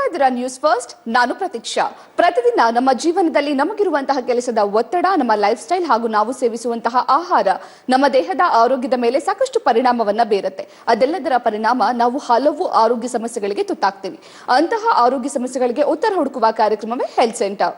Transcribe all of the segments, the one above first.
ಇದ್ದೀರಾ news first. ನಾನು ಪ್ರತೀಕ್ಷಾ. ಪ್ರತಿದಿನ ನಮ್ಮ ಜೀವನದಲ್ಲಿ ನಮಗಿರುವಂತಹ ಕೆಲಸದ ಒತ್ತಡ, ನಮ್ಮ ಲೈಫ್ ಸ್ಟೈಲ್ ಹಾಗೂ ನಾವು ಸೇವಿಸುವಂತಹ ಆಹಾರ ನಮ್ಮ ದೇಹದ ಆರೋಗ್ಯದ ಮೇಲೆ ಸಾಕಷ್ಟು ಪರಿಣಾಮವನ್ನ ಬೀರುತ್ತೆ. ಅದೆಲ್ಲದರ ಪರಿಣಾಮ ನಾವು ಹಲವು ಆರೋಗ್ಯ ಸಮಸ್ಯೆಗಳಿಗೆ ತುತ್ತಾಗ್ತೀವಿ. ಅಂತಹ ಆರೋಗ್ಯ ಸಮಸ್ಯೆಗಳಿಗೆ ಉತ್ತರ ಹುಡುಕುವ ಕಾರ್ಯಕ್ರಮವೇ ಹೆಲ್ತ್ ಸೆಂಟರ್.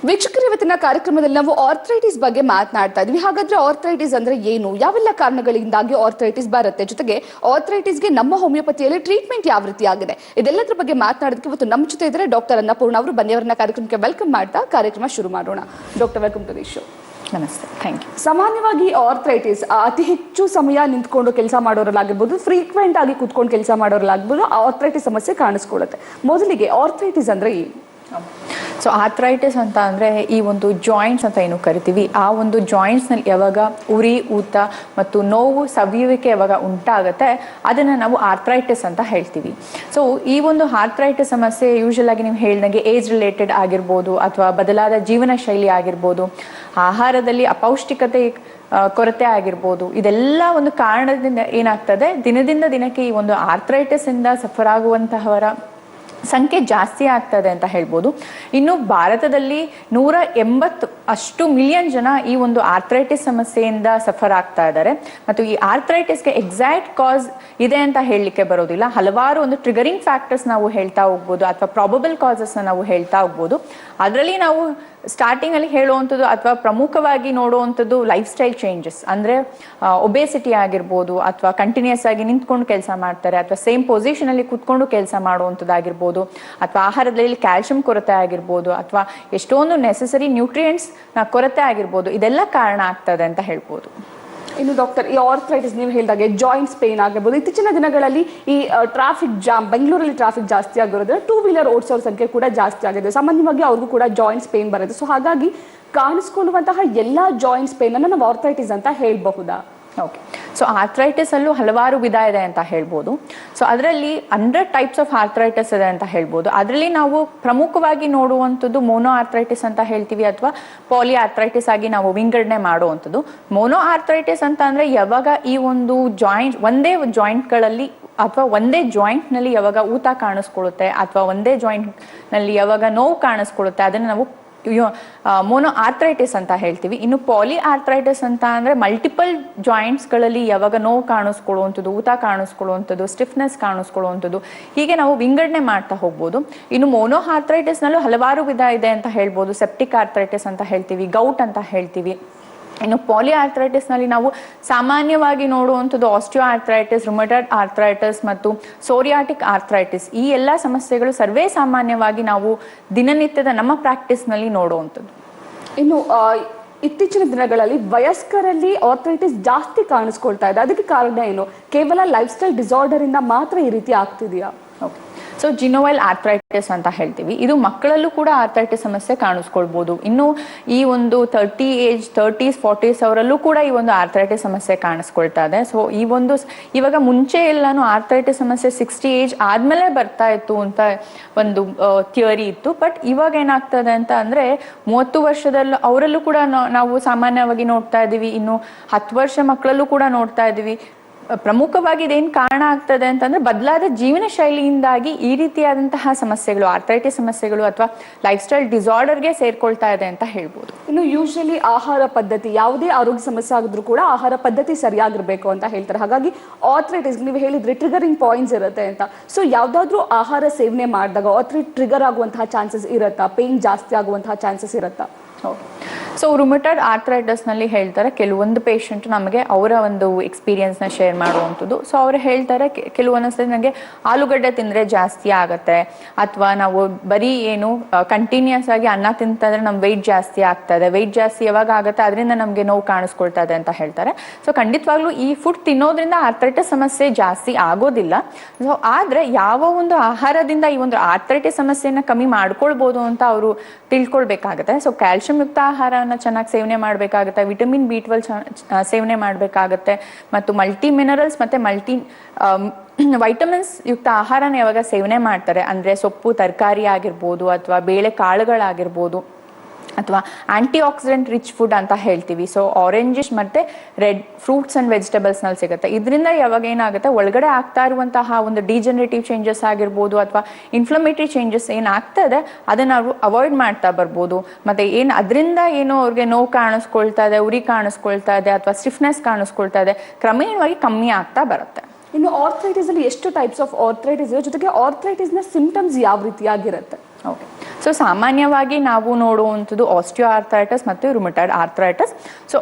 ವೀಕ್ಷಕರು, ಇವತ್ತಿನ ಕಾರ್ಯಕ್ರಮದಲ್ಲಿ ನಾವು ಆರ್ಥರೈಟಿಸ್ ಬಗ್ಗೆ ಮಾತನಾಡ್ತಾ ಇದ್ವಿ. ಹಾಗಾದ್ರೆ ಆರ್ಥರೈಟಿಸ್ ಅಂದ್ರೆ ಏನು, ಯಾವೆಲ್ಲ ಕಾರಣಗಳಿಂದಾಗಿ ಆರ್ಥರೈಟಿಸ್ ಬರುತ್ತೆ, ಜೊತೆಗೆ ಆರ್ಥರೈಟಿಸ್ಗೆ ನಮ್ಮ ಹೋಮಿಯೋಪತಿಯಲ್ಲಿ ಟ್ರೀಟ್ಮೆಂಟ್ ಯಾವ ರೀತಿ ಆಗಿದೆ, ಇದೆಲ್ಲದರ ಬಗ್ಗೆ ಮಾತನಾಡೋದಕ್ಕೆ ಇವತ್ತು ನಮ್ಮ ಜೊತೆ ಇದ್ದಾರೆ ಡಾಕ್ಟರ್ ಅನ್ನಪೂರ್ಣ ಅವರು. ಬನ್ನಿ ಅವರನ್ನ ಕಾರ್ಯಕ್ರಮಕ್ಕೆ ವೆಲ್ಕಮ್ ಮಾಡ್ತಾ ಕಾರ್ಯಕ್ರಮ ಶುರು ಮಾಡೋಣ. Doctor, welcome to the show. ನಮಸ್ತೆ, ಥ್ಯಾಂಕ್ ಯು. ಸಾಮಾನ್ಯವಾಗಿ ಆರ್ಥರೈಟಿಸ್ ಅತಿ ಹೆಚ್ಚು ಸಮಯ ನಿಂತ್ಕೊಂಡು ಕೆಲಸ ಮಾಡೋರಲ್ಲಾಗಿರ್ಬೋದು, ಫ್ರೀಕ್ವೆಂಟ್ ಆಗಿ ಕುತ್ಕೊಂಡು ಕೆಲಸ ಮಾಡೋರಲ್ಲಾಗಿರ್ಬೋದು, ಆರ್ಥರೈಟಿಸ್ ಸಮಸ್ಯೆ ಕಾಣಿಸ್ಕೊಳ್ಳುತ್ತೆ. ಮೊದಲಿಗೆ ಆರ್ಥರೈಟಿಸ್ ಅಂದ್ರೆ ಏನು? ಸೊ ಆರ್ಥರೈಟಿಸ್ ಅಂತ ಅಂದರೆ ಈ ಒಂದು ಜಾಯಿಂಟ್ಸ್ ಅಂತ ಏನು ಕರಿತೀವಿ, ಆ ಒಂದು ಜಾಯಿಂಟ್ಸ್ನಲ್ಲಿ ಯಾವಾಗ ಉರಿ, ಊತ ಮತ್ತು ನೋವು, ಸವಿಯುವಿಕೆ ಯಾವಾಗ ಉಂಟಾಗುತ್ತೆ ಅದನ್ನು ನಾವು ಆರ್ಥರೈಟಿಸ್ ಅಂತ ಹೇಳ್ತೀವಿ. ಸೊ ಈ ಒಂದು ಆರ್ಥರೈಟಿಸ್ ಸಮಸ್ಯೆ ಯೂಶಲ್ ಆಗಿ ನೀವು ಹೇಳಿದಂಗೆ ಏಜ್ ರಿಲೇಟೆಡ್ ಆಗಿರ್ಬೋದು, ಅಥವಾ ಬದಲಾದ ಜೀವನ ಶೈಲಿ ಆಗಿರ್ಬೋದು, ಆಹಾರದಲ್ಲಿ ಅಪೌಷ್ಟಿಕತೆ ಕೊರತೆ ಆಗಿರ್ಬೋದು, ಇದೆಲ್ಲ ಒಂದು ಕಾರಣದಿಂದ ಏನಾಗ್ತದೆ, ದಿನದಿಂದ ದಿನಕ್ಕೆ ಈ ಒಂದು ಆರ್ಥರೈಟಿಸ್ ಇಂದ ಸಫರ್ ಆಗುವಂತಹವರ ಸಂಖ್ಯೆ ಜಾಸ್ತಿ ಆಗ್ತದೆ ಅಂತ ಹೇಳ್ಬೋದು. ಇನ್ನು ಭಾರತದಲ್ಲಿ 180 ಮಿಲಿಯನ್ ಜನ ಈ ಒಂದು ಆರ್ಥರೈಟಿಸ್ ಸಮಸ್ಯೆಯಿಂದ ಸಫರ್ ಆಗ್ತಾ ಇದ್ದಾರೆ. ಮತ್ತು ಈ ಆರ್ಥರೈಟಿಸ್ಗೆ ಎಕ್ಸಾಕ್ಟ್ ಕಾಸ್ ಇದೆ ಅಂತ ಹೇಳಲಿಕ್ಕೆ ಬರೋದಿಲ್ಲ. ಹಲವಾರು ಒಂದು ಟ್ರಿಗರಿಂಗ್ ಫ್ಯಾಕ್ಟರ್ಸ್ ನಾವು ಹೇಳ್ತಾ ಹೋಗ್ಬೋದು, ಅಥವಾ ಪ್ರಾಬಬಲ್ ಕಾಸಸ್ನ ನಾವು ಹೇಳ್ತಾ ಹೋಗ್ಬೋದು. ಅದರಲ್ಲಿ ನಾವು ಸ್ಟಾರ್ಟಿಂಗಲ್ಲಿ ಹೇಳುವಂಥದ್ದು ಅಥವಾ ಪ್ರಮುಖವಾಗಿ ನೋಡುವಂಥದ್ದು ಲೈಫ್ ಸ್ಟೈಲ್ ಚೇಂಜಸ್, ಅಂದರೆ ಒಬೇಸಿಟಿ ಆಗಿರ್ಬೋದು, ಅಥವಾ ಕಂಟಿನ್ಯೂಸ್ ಆಗಿ ನಿಂತ್ಕೊಂಡು ಕೆಲಸ ಮಾಡ್ತಾರೆ, ಅಥವಾ ಸೇಮ್ ಪೊಸಿಷನಲ್ಲಿ ಕೂತ್ಕೊಂಡು ಕೆಲಸ ಮಾಡುವಂಥದ್ದಾಗಿರ್ಬೋದು, ಅಥವಾ ಆಹಾರದಲ್ಲಿ ಕ್ಯಾಲ್ಸಿಯಂ ಕೊರತೆ ಆಗಿರ್ಬೋದು, ಅಥವಾ ಎಷ್ಟೊಂದು ನೆಸೆಸರಿ ನ್ಯೂಟ್ರಿಯೆಂಟ್ಸ್ ಕೊರತೆ ಆಗಿರ್ಬೋದು, ಇದೆಲ್ಲ ಕಾರಣ ಆಗ್ತದೆ ಅಂತ ಹೇಳ್ಬೋದು. ಇನ್ನು ಡಾಕ್ಟರ್, ಈ ಆರ್ಥರೈಟಿಸ್ ನೀವು ಹೇಳಿದಾಗೆ ಜಾಯಿಂಟ್ಸ್ ಪೇನ್ ಆಗಿರ್ಬೋದು, ಇತ್ತೀಚಿನ ದಿನಗಳಲ್ಲಿ ಈ ಟ್ರಾಫಿಕ್ ಜಾಮ್, ಬೆಂಗಳೂರಲ್ಲಿ ಟ್ರಾಫಿಕ್ ಜಾಸ್ತಿ ಆಗಿರೋದ್ರೆ ಟೂ ವೀಲರ್ ಓಡಿಸೋರ ಸಂಖ್ಯೆ ಕೂಡ ಜಾಸ್ತಿ ಆಗಿದೆ. ಸಾಮಾನ್ಯವಾಗಿ ಅವ್ರಿಗೂ ಕೂಡ ಜಾಯಿಂಟ್ಸ್ ಪೇನ್ ಬರುತ್ತೆ. ಸೊ ಹಾಗಾಗಿ ಕಾಣಿಸ್ಕೊಳ್ಳುವಂತಹ ಎಲ್ಲ ಜಾಯಿಂಟ್ಸ್ ಪೇನ್ ಅನ್ನು ನಾವು ಆರ್ಥರೈಟಿಸ್ ಅಂತ ಹೇಳಬಹುದಾ? ಓಕೆ, ಸೊ ಆರ್ಥರೈಟಿಸ್ ಅಲ್ಲೂ ಹಲವಾರು ವಿಧ ಇದೆ ಅಂತ ಹೇಳ್ಬೋದು. ಸೊ ಅದರಲ್ಲಿ 100 ಟೈಪ್ಸ್ ಆಫ್ ಆರ್ಥರೈಟಿಸ್ ಇದೆ ಅಂತ ಹೇಳ್ಬೋದು. ಅದರಲ್ಲಿ ನಾವು ಪ್ರಮುಖವಾಗಿ ನೋಡುವಂಥದ್ದು ಮೋನೋ ಆರ್ಥರೈಟಿಸ್ ಅಂತ ಹೇಳ್ತೀವಿ, ಅಥವಾ ಪಾಲಿ ಆರ್ಥರೈಟಿಸ್ ಆಗಿ ನಾವು ವಿಂಗಡಣೆ ಮಾಡುವಂಥದ್ದು. ಮೋನೋ ಆರ್ಥರೈಟಿಸ್ ಅಂತ ಅಂದರೆ ಯಾವಾಗ ಈ ಒಂದು ಒಂದೇ ಜಾಯಿಂಟ್ಗಳಲ್ಲಿ ಅಥವಾ ಒಂದೇ ಜಾಯಿಂಟ್ನಲ್ಲಿ ಯಾವಾಗ ಊತ ಕಾಣಿಸ್ಕೊಳ್ಳುತ್ತೆ, ಅಥವಾ ಒಂದೇ ಜಾಯಿಂಟ್ನಲ್ಲಿ ಯಾವಾಗ ನೋವು ಕಾಣಿಸ್ಕೊಳ್ಳುತ್ತೆ, ಅದನ್ನು ನಾವು ಮೋನೋ ಆರ್ಥರೈಟಿಸ್ ಅಂತ ಹೇಳ್ತೀವಿ. ಇನ್ನು ಪಾಲಿ ಆರ್ಥರೈಟಿಸ್ ಅಂತ ಅಂದರೆ ಮಲ್ಟಿಪಲ್ ಜಾಯಿಂಟ್ಸ್ಗಳಲ್ಲಿ ಯಾವಾಗ ನೋವು ಕಾಣಿಸ್ಕೊಳ್ಳುವಂಥದ್ದು, ಊತ ಕಾಣಿಸ್ಕೊಳ್ಳುವಂಥದ್ದು, ಸ್ಟಿಫ್ನೆಸ್ ಕಾಣಿಸ್ಕೊಳ್ಳುವಂಥದ್ದು, ಹೀಗೆ ನಾವು ವಿಂಗಡಣೆ ಮಾಡ್ತಾ ಹೋಗ್ಬೋದು. ಇನ್ನು ಮೋನೋ ಆರ್ಥರೈಟಿಸ್ನಲ್ಲೂ ಹಲವಾರು ವಿಧ ಇದೆ ಅಂತ ಹೇಳ್ಬೋದು. ಸೆಪ್ಟಿಕ್ ಆರ್ಥರೈಟಿಸ್ ಅಂತ ಹೇಳ್ತೀವಿ, ಗೌಟ್ ಅಂತ ಹೇಳ್ತೀವಿ. ಇನ್ನು ಪಾಲಿ ಆರ್ಥರೈಟಿಸ್ನಲ್ಲಿ ನಾವು ಸಾಮಾನ್ಯವಾಗಿ ನೋಡುವಂಥದ್ದು ಆಸ್ಟಿಯೋ ಆರ್ಥರೈಟಿಸ್, ರುಮಟಾಯ್ಡ್ ಆರ್ಥರೈಟಿಸ್ ಮತ್ತು ಸೋರಿಯಾಟಿಕ್ ಆರ್ಥರೈಟಿಸ್. ಈ ಎಲ್ಲ ಸಮಸ್ಯೆಗಳು ಸರ್ವೇ ಸಾಮಾನ್ಯವಾಗಿ ನಾವು ದಿನನಿತ್ಯದ ನಮ್ಮ ಪ್ರಾಕ್ಟೀಸ್ನಲ್ಲಿ ನೋಡುವಂಥದ್ದು. ಇನ್ನು ಇತ್ತೀಚಿನ ದಿನಗಳಲ್ಲಿ ವಯಸ್ಕರಲ್ಲಿ ಆರ್ಥರೈಟಿಸ್ ಜಾಸ್ತಿ ಕಾಣಿಸ್ಕೊಳ್ತಾ ಇದೆ. ಅದಕ್ಕೆ ಕಾರಣ ಏನು? ಕೇವಲ ಲೈಫ್ ಸ್ಟೈಲ್ ಡಿಸಾರ್ಡರ್ ಇಂದ ಮಾತ್ರ ಈ ರೀತಿ ಆಗ್ತಿದೆಯಾ? ಓಕೆ, ಸೊ ಜಿನೋವೈಲ್ ಆರ್ಥರೈಟಿಸ್ ಅಂತ ಹೇಳ್ತೀವಿ. ಇದು ಮಕ್ಕಳಲ್ಲೂ ಕೂಡ ಆರ್ಥರೈಟಿಸ್ ಸಮಸ್ಯೆ ಕಾಣಿಸ್ಕೊಳ್ಬೋದು. ಇನ್ನು ಈ ಒಂದು 30s 40s ಅವರಲ್ಲೂ ಕೂಡ ಈ ಒಂದು ಆರ್ಥರೈಟಿಸ್ ಸಮಸ್ಯೆ ಕಾಣಿಸ್ಕೊಳ್ತಾ ಇದೆ. ಸೊ ಈ ಒಂದು ಇವಾಗ ಮುಂಚೆ ಎಲ್ಲಾನು ಆರ್ಥರೈಟಿಸ್ ಸಮಸ್ಯೆ 60 ಏಜ್ ಆದ್ಮೇಲೆ ಬರ್ತಾ ಇತ್ತು ಅಂತ ಒಂದು ಥಿಯರಿ ಇತ್ತು. ಬಟ್ ಇವಾಗ ಏನಾಗ್ತದೆ ಅಂತ ಅಂದ್ರೆ 30 ವರ್ಷದಲ್ಲೂ ಅವರಲ್ಲೂ ಕೂಡ ನಾವು ಸಾಮಾನ್ಯವಾಗಿ ನೋಡ್ತಾ ಇದ್ದೀವಿ. ಇನ್ನು 10 ವರ್ಷ ಮಕ್ಕಳಲ್ಲೂ ಕೂಡ ನೋಡ್ತಾ ಇದ್ದೀವಿ. ಪ್ರಮುಖವಾಗಿ ಇದೇನು ಕಾರಣ ಆಗ್ತದೆ ಅಂತಂದ್ರೆ ಬದಲಾದ ಜೀವನ ಶೈಲಿಯಿಂದಾಗಿ ಈ ರೀತಿಯಾದಂತಹ ಸಮಸ್ಯೆಗಳು, ಆರ್ಥರೈಟಿಸ್ ಸಮಸ್ಯೆಗಳು ಅಥವಾ ಲೈಫ್ ಸ್ಟೈಲ್ ಡಿಸಾರ್ಡರ್ಗೆ ಸೇರ್ಕೊಳ್ತಾ ಇದೆ ಅಂತ ಹೇಳ್ಬೋದು. ಇನ್ನು ಯೂಶಲಿ ಆಹಾರ ಪದ್ಧತಿ, ಯಾವುದೇ ಆರೋಗ್ಯ ಸಮಸ್ಯೆ ಆಗಿದ್ರು ಕೂಡ ಆಹಾರ ಪದ್ಧತಿ ಸರಿಯಾಗಿರ್ಬೇಕು ಅಂತ ಹೇಳ್ತಾರೆ. ಹಾಗಾಗಿ ಆರ್ಥರೈಟಿಸ್ ನೀವು ಹೇಳಿದ್ರೆ ಟ್ರಿಗರಿಂಗ್ ಪಾಯಿಂಟ್ಸ್ ಇರುತ್ತೆ ಅಂತ. ಸೊ ಯಾವ್ದಾದ್ರು ಆಹಾರ ಸೇವನೆ ಮಾಡಿದಾಗ ಆರ್ಥರೈಟಿಸ್ ಟ್ರಿಗರ್ ಆಗುವಂತಹ ಚಾನ್ಸಸ್ ಇರುತ್ತಾ? ಪೇನ್ ಜಾಸ್ತಿ ಆಗುವಂತಹ ಚಾನ್ಸಸ್ ಇರುತ್ತಾ? ಸೊ ರುಮಟಾಯ್ಡ್ ಆರ್ಥರೈಟಿಸ್ನಲ್ಲಿ ಹೇಳ್ತಾರೆ, ಕೆಲವೊಂದು ಪೇಷಂಟ್ ನಮಗೆ ಅವರ ಒಂದು ಎಕ್ಸ್ಪೀರಿಯನ್ಸ್ನ ಶೇರ್ ಮಾಡುವಂಥದ್ದು. ಸೊ ಅವರು ಹೇಳ್ತಾರೆ, ಕೆಲವೊಂದ್ಸರಿ ನನಗೆ ಆಲೂಗಡ್ಡೆ ತಿಂದರೆ ಜಾಸ್ತಿ ಆಗುತ್ತೆ, ಅಥವಾ ನಾವು ಬರೀ ಏನು ಕಂಟಿನ್ಯೂಸ್ ಆಗಿ ಅನ್ನ ತಿಂತಂದ್ರೆ ನಮ್ಮ ವೆಯ್ಟ್ ಜಾಸ್ತಿ ಆಗ್ತದೆ. ವೆಯ್ಟ್ ಜಾಸ್ತಿ ಯಾವಾಗ ಆಗುತ್ತೆ ಅದರಿಂದ ನಮಗೆ ನೋವು ಕಾಣಿಸ್ಕೊಳ್ತಾ ಇದೆ ಅಂತ ಹೇಳ್ತಾರೆ. ಸೊ ಖಂಡಿತವಾಗ್ಲೂ ಈ ಫುಡ್ ತಿನ್ನೋದ್ರಿಂದ ಆರ್ಥರೈಟಿಸ್ ಸಮಸ್ಯೆ ಜಾಸ್ತಿ ಆಗೋದಿಲ್ಲ. ಸೊ ಆದರೆ ಯಾವ ಒಂದು ಆಹಾರದಿಂದ ಈ ಒಂದು ಆರ್ಥರೈಟಿಸ್ ಸಮಸ್ಯೆನ ಕಮ್ಮಿ ಮಾಡ್ಕೊಳ್ಬೋದು ಅಂತ ಅವರು ತಿಳ್ಕೊಳ್ಬೇಕಾಗುತ್ತೆ. ಸೊ ಕ್ಯಾಲ್ಸಿಯಂ ಯುಕ್ತ ಆಹಾರನ ಚೆನ್ನಾಗಿ ಸೇವನೆ ಮಾಡಬೇಕಾಗುತ್ತೆ, ವಿಟಮಿನ್ B12 ಸೇವನೆ ಮಾಡಬೇಕಾಗುತ್ತೆ, ಮತ್ತು ಮಲ್ಟಿ ಮಿನರಲ್ಸ್ ಮತ್ತು ವೈಟಮಿನ್ಸ್ ಯುಕ್ತ ಆಹಾರನ ಯಾವಾಗ ಸೇವನೆ ಮಾಡ್ತಾರೆ ಅಂದರೆ ಸೊಪ್ಪು ತರಕಾರಿ ಆಗಿರ್ಬೋದು, ಅಥವಾ ಬೇಳೆ ಕಾಳುಗಳಾಗಿರ್ಬೋದು, ಅಥವಾ ಆಂಟಿ ಆಕ್ಸಿಡೆಂಟ್ ರಿಚ್ ಫುಡ್ ಅಂತ ಹೇಳ್ತೀವಿ. ಸೊ ಆರೆಂಜಿಶ್ ಮತ್ತೆ ರೆಡ್ ಫ್ರೂಟ್ಸ್ ಅಂಡ್ ವೆಜಿಟೇಬಲ್ಸ್ ನಲ್ಲಿ ಸಿಗುತ್ತೆ. ಇದರಿಂದ ಯಾವಾಗ ಏನಾಗುತ್ತೆ, ಒಳಗಡೆ ಆಗ್ತಾ ಇರುವಂತಹ ಒಂದು ಡಿಜನರೇಟಿವ್ ಚೇಂಜಸ್ ಆಗಿರ್ಬೋದು ಅಥವಾ ಇನ್ಫ್ಲಮೇಟರಿ ಚೇಂಜಸ್ ಏನಾಗ್ತಾ ಇದೆ ಅದನ್ನ ನಾವು ಅವಾಯ್ಡ್ ಮಾಡ್ತಾ ಬರ್ಬೋದು. ಮತ್ತೆ ಅದರಿಂದ ಏನೋ ಅವ್ರಿಗೆ ನೋವು ಕಾಣಿಸ್ಕೊಳ್ತಾ ಇದೆ, ಉರಿ ಕಾಣಿಸ್ಕೊಳ್ತಾ ಇದೆ ಅಥವಾ ಸ್ಟಿಫ್ನೆಸ್ ಕಾಣಿಸ್ಕೊಳ್ತಾ ಇದೆ, ಕ್ರಮೇಣವಾಗಿ ಕಮ್ಮಿ ಆಗ್ತಾ ಬರುತ್ತೆ. ಇನ್ನು ಆರ್ಥ್ರೈಟಿಸ್ ಅಲ್ಲಿ ಎಷ್ಟು ಟೈಪ್ಸ್ ಆಫ್ ಆರ್ಥ್ರೈಟಿಸ್ ಇದೆ, ಜೊತೆಗೆ ಆರ್ಥ್ರೈಟಿಸ್ ನ ಸಿಂಪ್ಟಮ್ಸ್ ಯಾವ ರೀತಿಯಾಗಿರುತ್ತೆ? ಓಕೆ, ಸೊ ಸಾಮಾನ್ಯವಾಗಿ ನಾವು ನೋಡುವಂಥದ್ದು ಆಸ್ಟಿಯೋ ಆರ್ಥರೈಟಿಸ್ ಮತ್ತು rheumatoid arthritis. So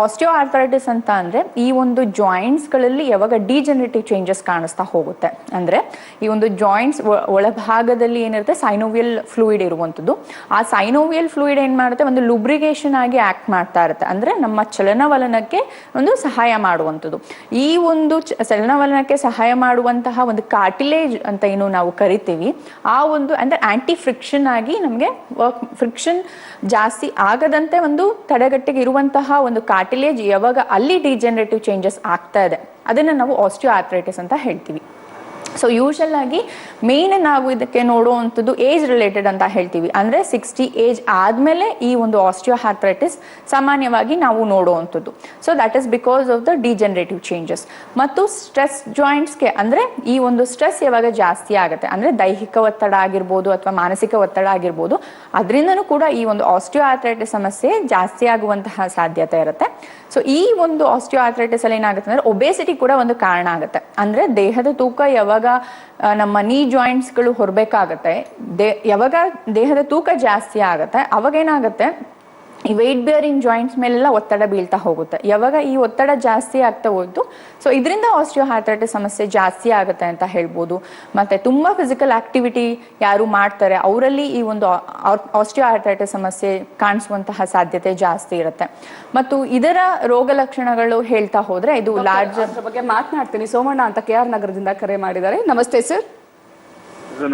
osteo arthritis ಅಂತ ಅಂದರೆ ಈ ಒಂದು ಜಾಯಿಂಟ್ಸ್ಗಳಲ್ಲಿ ಯಾವಾಗ ಡಿಜನರೇಟಿವ್ ಚೇಂಜಸ್ ಕಾಣಿಸ್ತಾ ಹೋಗುತ್ತೆ, ಅಂದರೆ ಈ ಒಂದು ಜಾಯಿಂಟ್ಸ್ ಒಳಭಾಗದಲ್ಲಿ ಏನಿರುತ್ತೆ ಸೈನೋವಿಯಲ್ ಫ್ಲೂಯಿಡ್ ಇರುವಂಥದ್ದು. ಆ ಸೈನೋವಿಯಲ್ ಫ್ಲೂಯಿಡ್ ಏನು ಮಾಡುತ್ತೆ, ಒಂದು ಲುಬ್ರಿಗೇಷನ್ ಆಗಿ ಆ್ಯಕ್ಟ್ ಮಾಡ್ತಾ ಇರುತ್ತೆ, ಅಂದರೆ ನಮ್ಮ ಚಲನವಲನಕ್ಕೆ ಒಂದು ಸಹಾಯ ಮಾಡುವಂಥದ್ದು. ಈ ಒಂದು ಚಲನವಲನಕ್ಕೆ ಸಹಾಯ ಮಾಡುವಂತಹ ಒಂದು ಕಾರ್ಟಿಲೇಜ್ ಅಂತ ಏನು ನಾವು ಕರಿತೀವಿ, ಆ ಒಂದು ಅಂದರೆ ಆಂಟಿ ಫ್ರಿಕ್ಷನ್ ಆಗಿ ನಮಗೆ ಫ್ರಿಕ್ಷನ್ ಜಾಸ್ತಿ ಆಗದಂತೆ ಒಂದು ತಡೆಗಟ್ಟಿಗೆ ಇರುವಂತಹ ಒಂದು ಕಾರ್ಟಿಲೇಜ್ ಯಾವಾಗ ಅಲ್ಲಿ ಡಿಜನರೇಟಿವ್ ಚೇಂಜಸ್ ಆಗ್ತಾ ಇದೆ ಅದನ್ನು ನಾವು ಆಸ್ಟಿಯೋ ಆರ್ಥರೈಟಿಸ್ ಅಂತ ಹೇಳ್ತೀವಿ. ಸೊ ಯೂಶಲ್ ಆಗಿ ಮೇನ್ ನಾವು ಇದಕ್ಕೆ ನೋಡುವಂಥದ್ದು ಏಜ್ ರಿಲೇಟೆಡ್ ಅಂತ ಹೇಳ್ತೀವಿ, ಅಂದರೆ 60 ಏಜ್ ಆದಮೇಲೆ ಈ ಒಂದು ಆಸ್ಟಿಯೋ ಆರ್ಥರೈಟಿಸ್ ಸಾಮಾನ್ಯವಾಗಿ ನಾವು ನೋಡುವಂಥದ್ದು. So that is because of the degenerative changes. ಮತ್ತು ಸ್ಟ್ರೆಸ್ ಜಾಯಿಂಟ್ಸ್ಗೆ ಅಂದರೆ ಈ ಒಂದು ಸ್ಟ್ರೆಸ್ ಯಾವಾಗ ಜಾಸ್ತಿ ಆಗುತ್ತೆ, ಅಂದರೆ ದೈಹಿಕ ಒತ್ತಡ ಆಗಿರ್ಬೋದು ಅಥವಾ ಮಾನಸಿಕ ಒತ್ತಡ ಆಗಿರ್ಬೋದು, ಅದರಿಂದನೂ ಕೂಡ ಈ ಒಂದು ಆಸ್ಟಿಯೋ ಆರ್ಥರೈಟಿಸ್ ಸಮಸ್ಯೆ ಜಾಸ್ತಿ ಆಗುವಂತಹ ಸಾಧ್ಯತೆ ಇರುತ್ತೆ. ಸೊ ಈ ಒಂದು ಆಸ್ಟಿಯೋ ಆರ್ಥರೈಟಿಸ್ ಅಲ್ಲಿ ಏನಾಗುತ್ತೆ ಅಂದರೆ ಒಬೇಸಿಟಿ ಕೂಡ ಒಂದು ಕಾರಣ ಆಗುತ್ತೆ. ಅಂದರೆ ದೇಹದ ತೂಕ ಯಾವಾಗ ನಮ್ಮ ನೀ ಜಾಯಿಂಟ್ಸ್ಗಳು ಹೊರಬೇಕಾಗತ್ತೆ, ಯಾವಾಗ ದೇಹದ ತೂಕ ಜಾಸ್ತಿ ಆಗುತ್ತೆ ಅವಾಗ ಏನಾಗುತ್ತೆ, ಈ ವೆಯ್ಟ್ ಬೇರಿಂಗ್ ಜಾಯಿಂಟ್ಸ್ ಮೇಲೆಲ್ಲ ಒತ್ತಡ ಬೀಳ್ತಾ ಹೋಗುತ್ತೆ. ಯಾವಾಗ ಈ ಒತ್ತಡ ಜಾಸ್ತಿ ಆಗ್ತಾ ಹೋಯ್ತು, ಸೊ ಇದರಿಂದ ಆಸ್ಟಿಯೋ ಆರ್ಥರೈಟಿಸ್ ಸಮಸ್ಯೆ ಜಾಸ್ತಿ ಆಗುತ್ತೆ ಅಂತ ಹೇಳ್ಬೋದು. ಮತ್ತು ತುಂಬ ಫಿಸಿಕಲ್ ಆಕ್ಟಿವಿಟಿ ಯಾರು ಮಾಡ್ತಾರೆ ಅವರಲ್ಲಿ ಈ ಒಂದು ಆಸ್ಟಿಯೋ ಆರ್ಥರೈಟಿಸ್ ಸಮಸ್ಯೆ ಕಾಣಿಸುವಂತಹ ಸಾಧ್ಯತೆ ಜಾಸ್ತಿ ಇರುತ್ತೆ. ಮತ್ತು ಇದರ ರೋಗ ಲಕ್ಷಣಗಳು ಹೇಳ್ತಾ ಹೋದ್ರೆ ಇದು ಲಾರ್ಜ್ ಬಗ್ಗೆ ಮಾತನಾಡ್ತೀನಿ. ಸೋಮಣ್ಣ ಅಂತ KR ನಗರದಿಂದ ಕರೆ ಮಾಡಿದ್ದಾರೆ. ನಮಸ್ತೆ ಸರ್.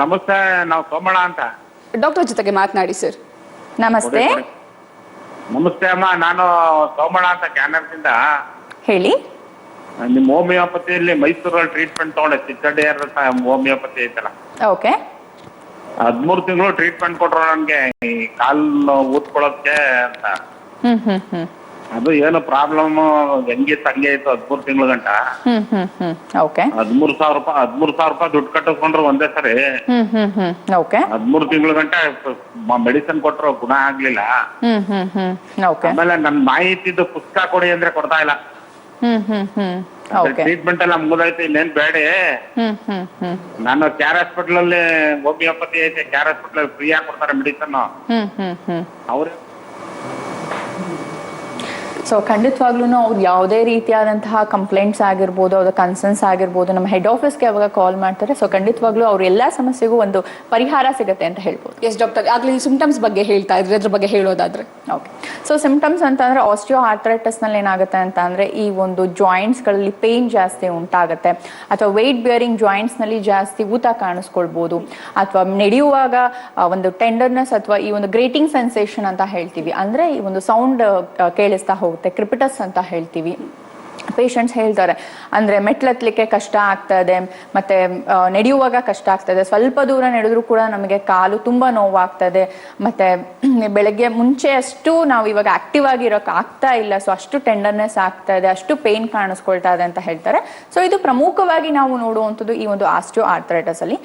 ನಮಸ್ತೆ, ನಾವು ಸೋಮಣ್ಣ ಅಂತ. ಡಾಕ್ಟರ್ ಜೊತೆಗೆ ಮಾತನಾಡಿ ಸರ್. ನಮಸ್ತೆ. ನಮಸ್ತೆ ಅಮ್ಮ, ನಾನು ಸೋಮಣ್ಣ ಅಂತ ಕ್ಯಾನರ್ದಿಂದ. ಹೇಳಿ. ನಿಮ್ಮ ಹೋಮಿಯೋಪತಿಯಲ್ಲಿ ಮೈಸೂರಲ್ಲಿ ಟ್ರೀಟ್ಮೆಂಟ್ ತಗೊಂಡೆ, ಚಿಚ್ಚಡಿಯರ್ ಅಂತ ಹೋಮಿಯೋಪತಿ ಐತಲ್ಲ. ಓಕೆ. 13 ತಿಂಗಳು ಟ್ರೀಟ್ಮೆಂಟ್ ಕೊಟ್ರು ನನ್ಗೆ ಈ ಕಾಲು ಊದ್ಕೊಳ್ಳೋದಕ್ಕೆ ಅಂತ. ಅದು ಏನು ಪ್ರಾಬ್ಲಮ್ ಹೆಂಗಿತ್ತು ಹಂಗೆ ಇತ್ತು 13 ತಿಂಗಳ ಗಂಟ. 13,000 ರೂಪಾಯಿ ದುಡ್ಡು ಕಟ್ಟಿಸ್ಕೊಂಡ್ರು ಒಂದೇ ಸರಿ. 13 ತಿಂಗಳ ಗಂಟ ಮೆಡಿಸಿನ್ ಕೊಟ್ರು, ಗುಣ ಆಗ್ಲಿಲ್ಲ. ಆಮೇಲೆ ನನ್ ಮಾಹಿತಿದ್ದು ಪುಸ್ತಕ ಕೊಡಿ ಅಂದ್ರೆ ಕೊಡ್ತಾ ಇಲ್ಲ. ಟ್ರೀಟ್ಮೆಂಟ್ ಎಲ್ಲ ಮುಗಿದೈತೆ, ಇನ್ನೇನ್ ಬೇಡ. ನಾನು KR ಹಾಸ್ಪಿಟಲ್ ಅಲ್ಲಿ ಹೋಮಿಯೋಪತಿ ಐತೆ, KR ಹಾಸ್ಪಿಟಲ್ ಫ್ರೀ ಆಗಿ ಕೊಡ್ತಾರೆ ಮೆಡಿಸನ್ ಅವ್ರೆ. ಸೊ ಖಂಡಿತವಾಗ್ಲೂ ಅವ್ರು ಯಾವುದೇ ರೀತಿಯಾದಂತಹ ಕಂಪ್ಲೇಂಟ್ಸ್ ಆಗಿರ್ಬೋದು, ಅವ್ರ ಕನ್ಸರ್ನ್ಸ್ ಆಗಿರ್ಬೋದು, ನಮ್ಮ ಹೆಡ್ ಆಫೀಸ್ಗೆ ಅವಾಗ ಕಾಲ್ ಮಾಡ್ತಾರೆ. ಸೊ ಖಂಡಿತವಾಗ್ಲೂ ಅವ್ರ ಎಲ್ಲ ಸಮಸ್ಯೆಗೂ ಒಂದು ಪರಿಹಾರ ಸಿಗುತ್ತೆ ಅಂತ ಹೇಳ್ಬೋದು. ಎಸ್ ಡಾಕ್ಟರ್, ಆಗಲಿ ಸಿಂಪ್ಟಮ್ಸ್ ಬಗ್ಗೆ ಹೇಳ್ತಾ ಇದ್ರೆ ಅದ್ರ ಬಗ್ಗೆ ಹೇಳೋದಾದ್ರೆ. ಓಕೆ. ಸೊ ಸಿಂಪ್ಟಮ್ಸ್ ಅಂತ ಅಂದ್ರೆ ಆಸ್ಟಿಯೋ ಆರ್ಥರೈಟಿಸ್ನಲ್ಲಿ ಏನಾಗುತ್ತೆ ಅಂತ ಅಂದ್ರೆ ಈ ಒಂದು ಜಾಯಿಂಟ್ಸ್ಗಳಲ್ಲಿ ಪೇನ್ ಜಾಸ್ತಿ ಉಂಟಾಗುತ್ತೆ, ಅಥವಾ ವೆಯ್ಟ್ ಬೇರಿಂಗ್ ಜಾಯಿಂಟ್ಸ್ನಲ್ಲಿ ಜಾಸ್ತಿ ಊತ ಕಾಣಿಸ್ಕೊಳ್ಬೋದು, ಅಥವಾ ನಡೆಯುವಾಗ ಒಂದು ಟೆಂಡರ್ನೆಸ್ ಅಥವಾ ಈ ಒಂದು ಗ್ರೇಟಿಂಗ್ ಸೆನ್ಸೇಷನ್ ಅಂತ ಹೇಳ್ತೀವಿ, ಅಂದ್ರೆ ಈ ಒಂದು ಸೌಂಡ್ ಕೇಳಿಸ್ತಾ ಹೋಗುತ್ತೆ, ಕ್ರಿಪಿಟಸ್ ಅಂತ ಹೇಳ್ತೀವಿ. ಪೇಷಂಟ್ಸ್ ಹೇಳ್ತಾರೆ ಅಂದರೆ ಮೆಟ್ಲತ್ತಲಿಕ್ಕೆ ಕಷ್ಟ ಆಗ್ತಾ ಇದೆ, ಮತ್ತು ನಡೆಯುವಾಗ ಕಷ್ಟ ಆಗ್ತದೆ, ಸ್ವಲ್ಪ ದೂರ ನಡೆದ್ರೂ ಕೂಡ ನಮಗೆ ಕಾಲು ತುಂಬ ನೋವಾಗ್ತಾ ಇದೆ, ಮತ್ತು ಬೆಳಗ್ಗೆ ಮುಂಚೆ ಅಷ್ಟು ನಾವು ಇವಾಗ ಆಕ್ಟಿವ್ ಆಗಿರೋಕೆ ಆಗ್ತಾ ಇಲ್ಲ, ಸೊ ಅಷ್ಟು ಟೆಂಡರ್ನೆಸ್ ಆಗ್ತಾ ಇದೆ, ಅಷ್ಟು ಪೇನ್ ಕಾಣಿಸ್ಕೊಳ್ತಾ ಇದೆ ಅಂತ ಹೇಳ್ತಾರೆ. ಸೊ ಇದು ಪ್ರಮುಖವಾಗಿ ನಾವು ನೋಡುವಂಥದ್ದು ಈ ಒಂದು ಆಸ್ಟಿಯೋ ಆರ್ಥರೈಟಿಸ್ ಅಲ್ಲಿ.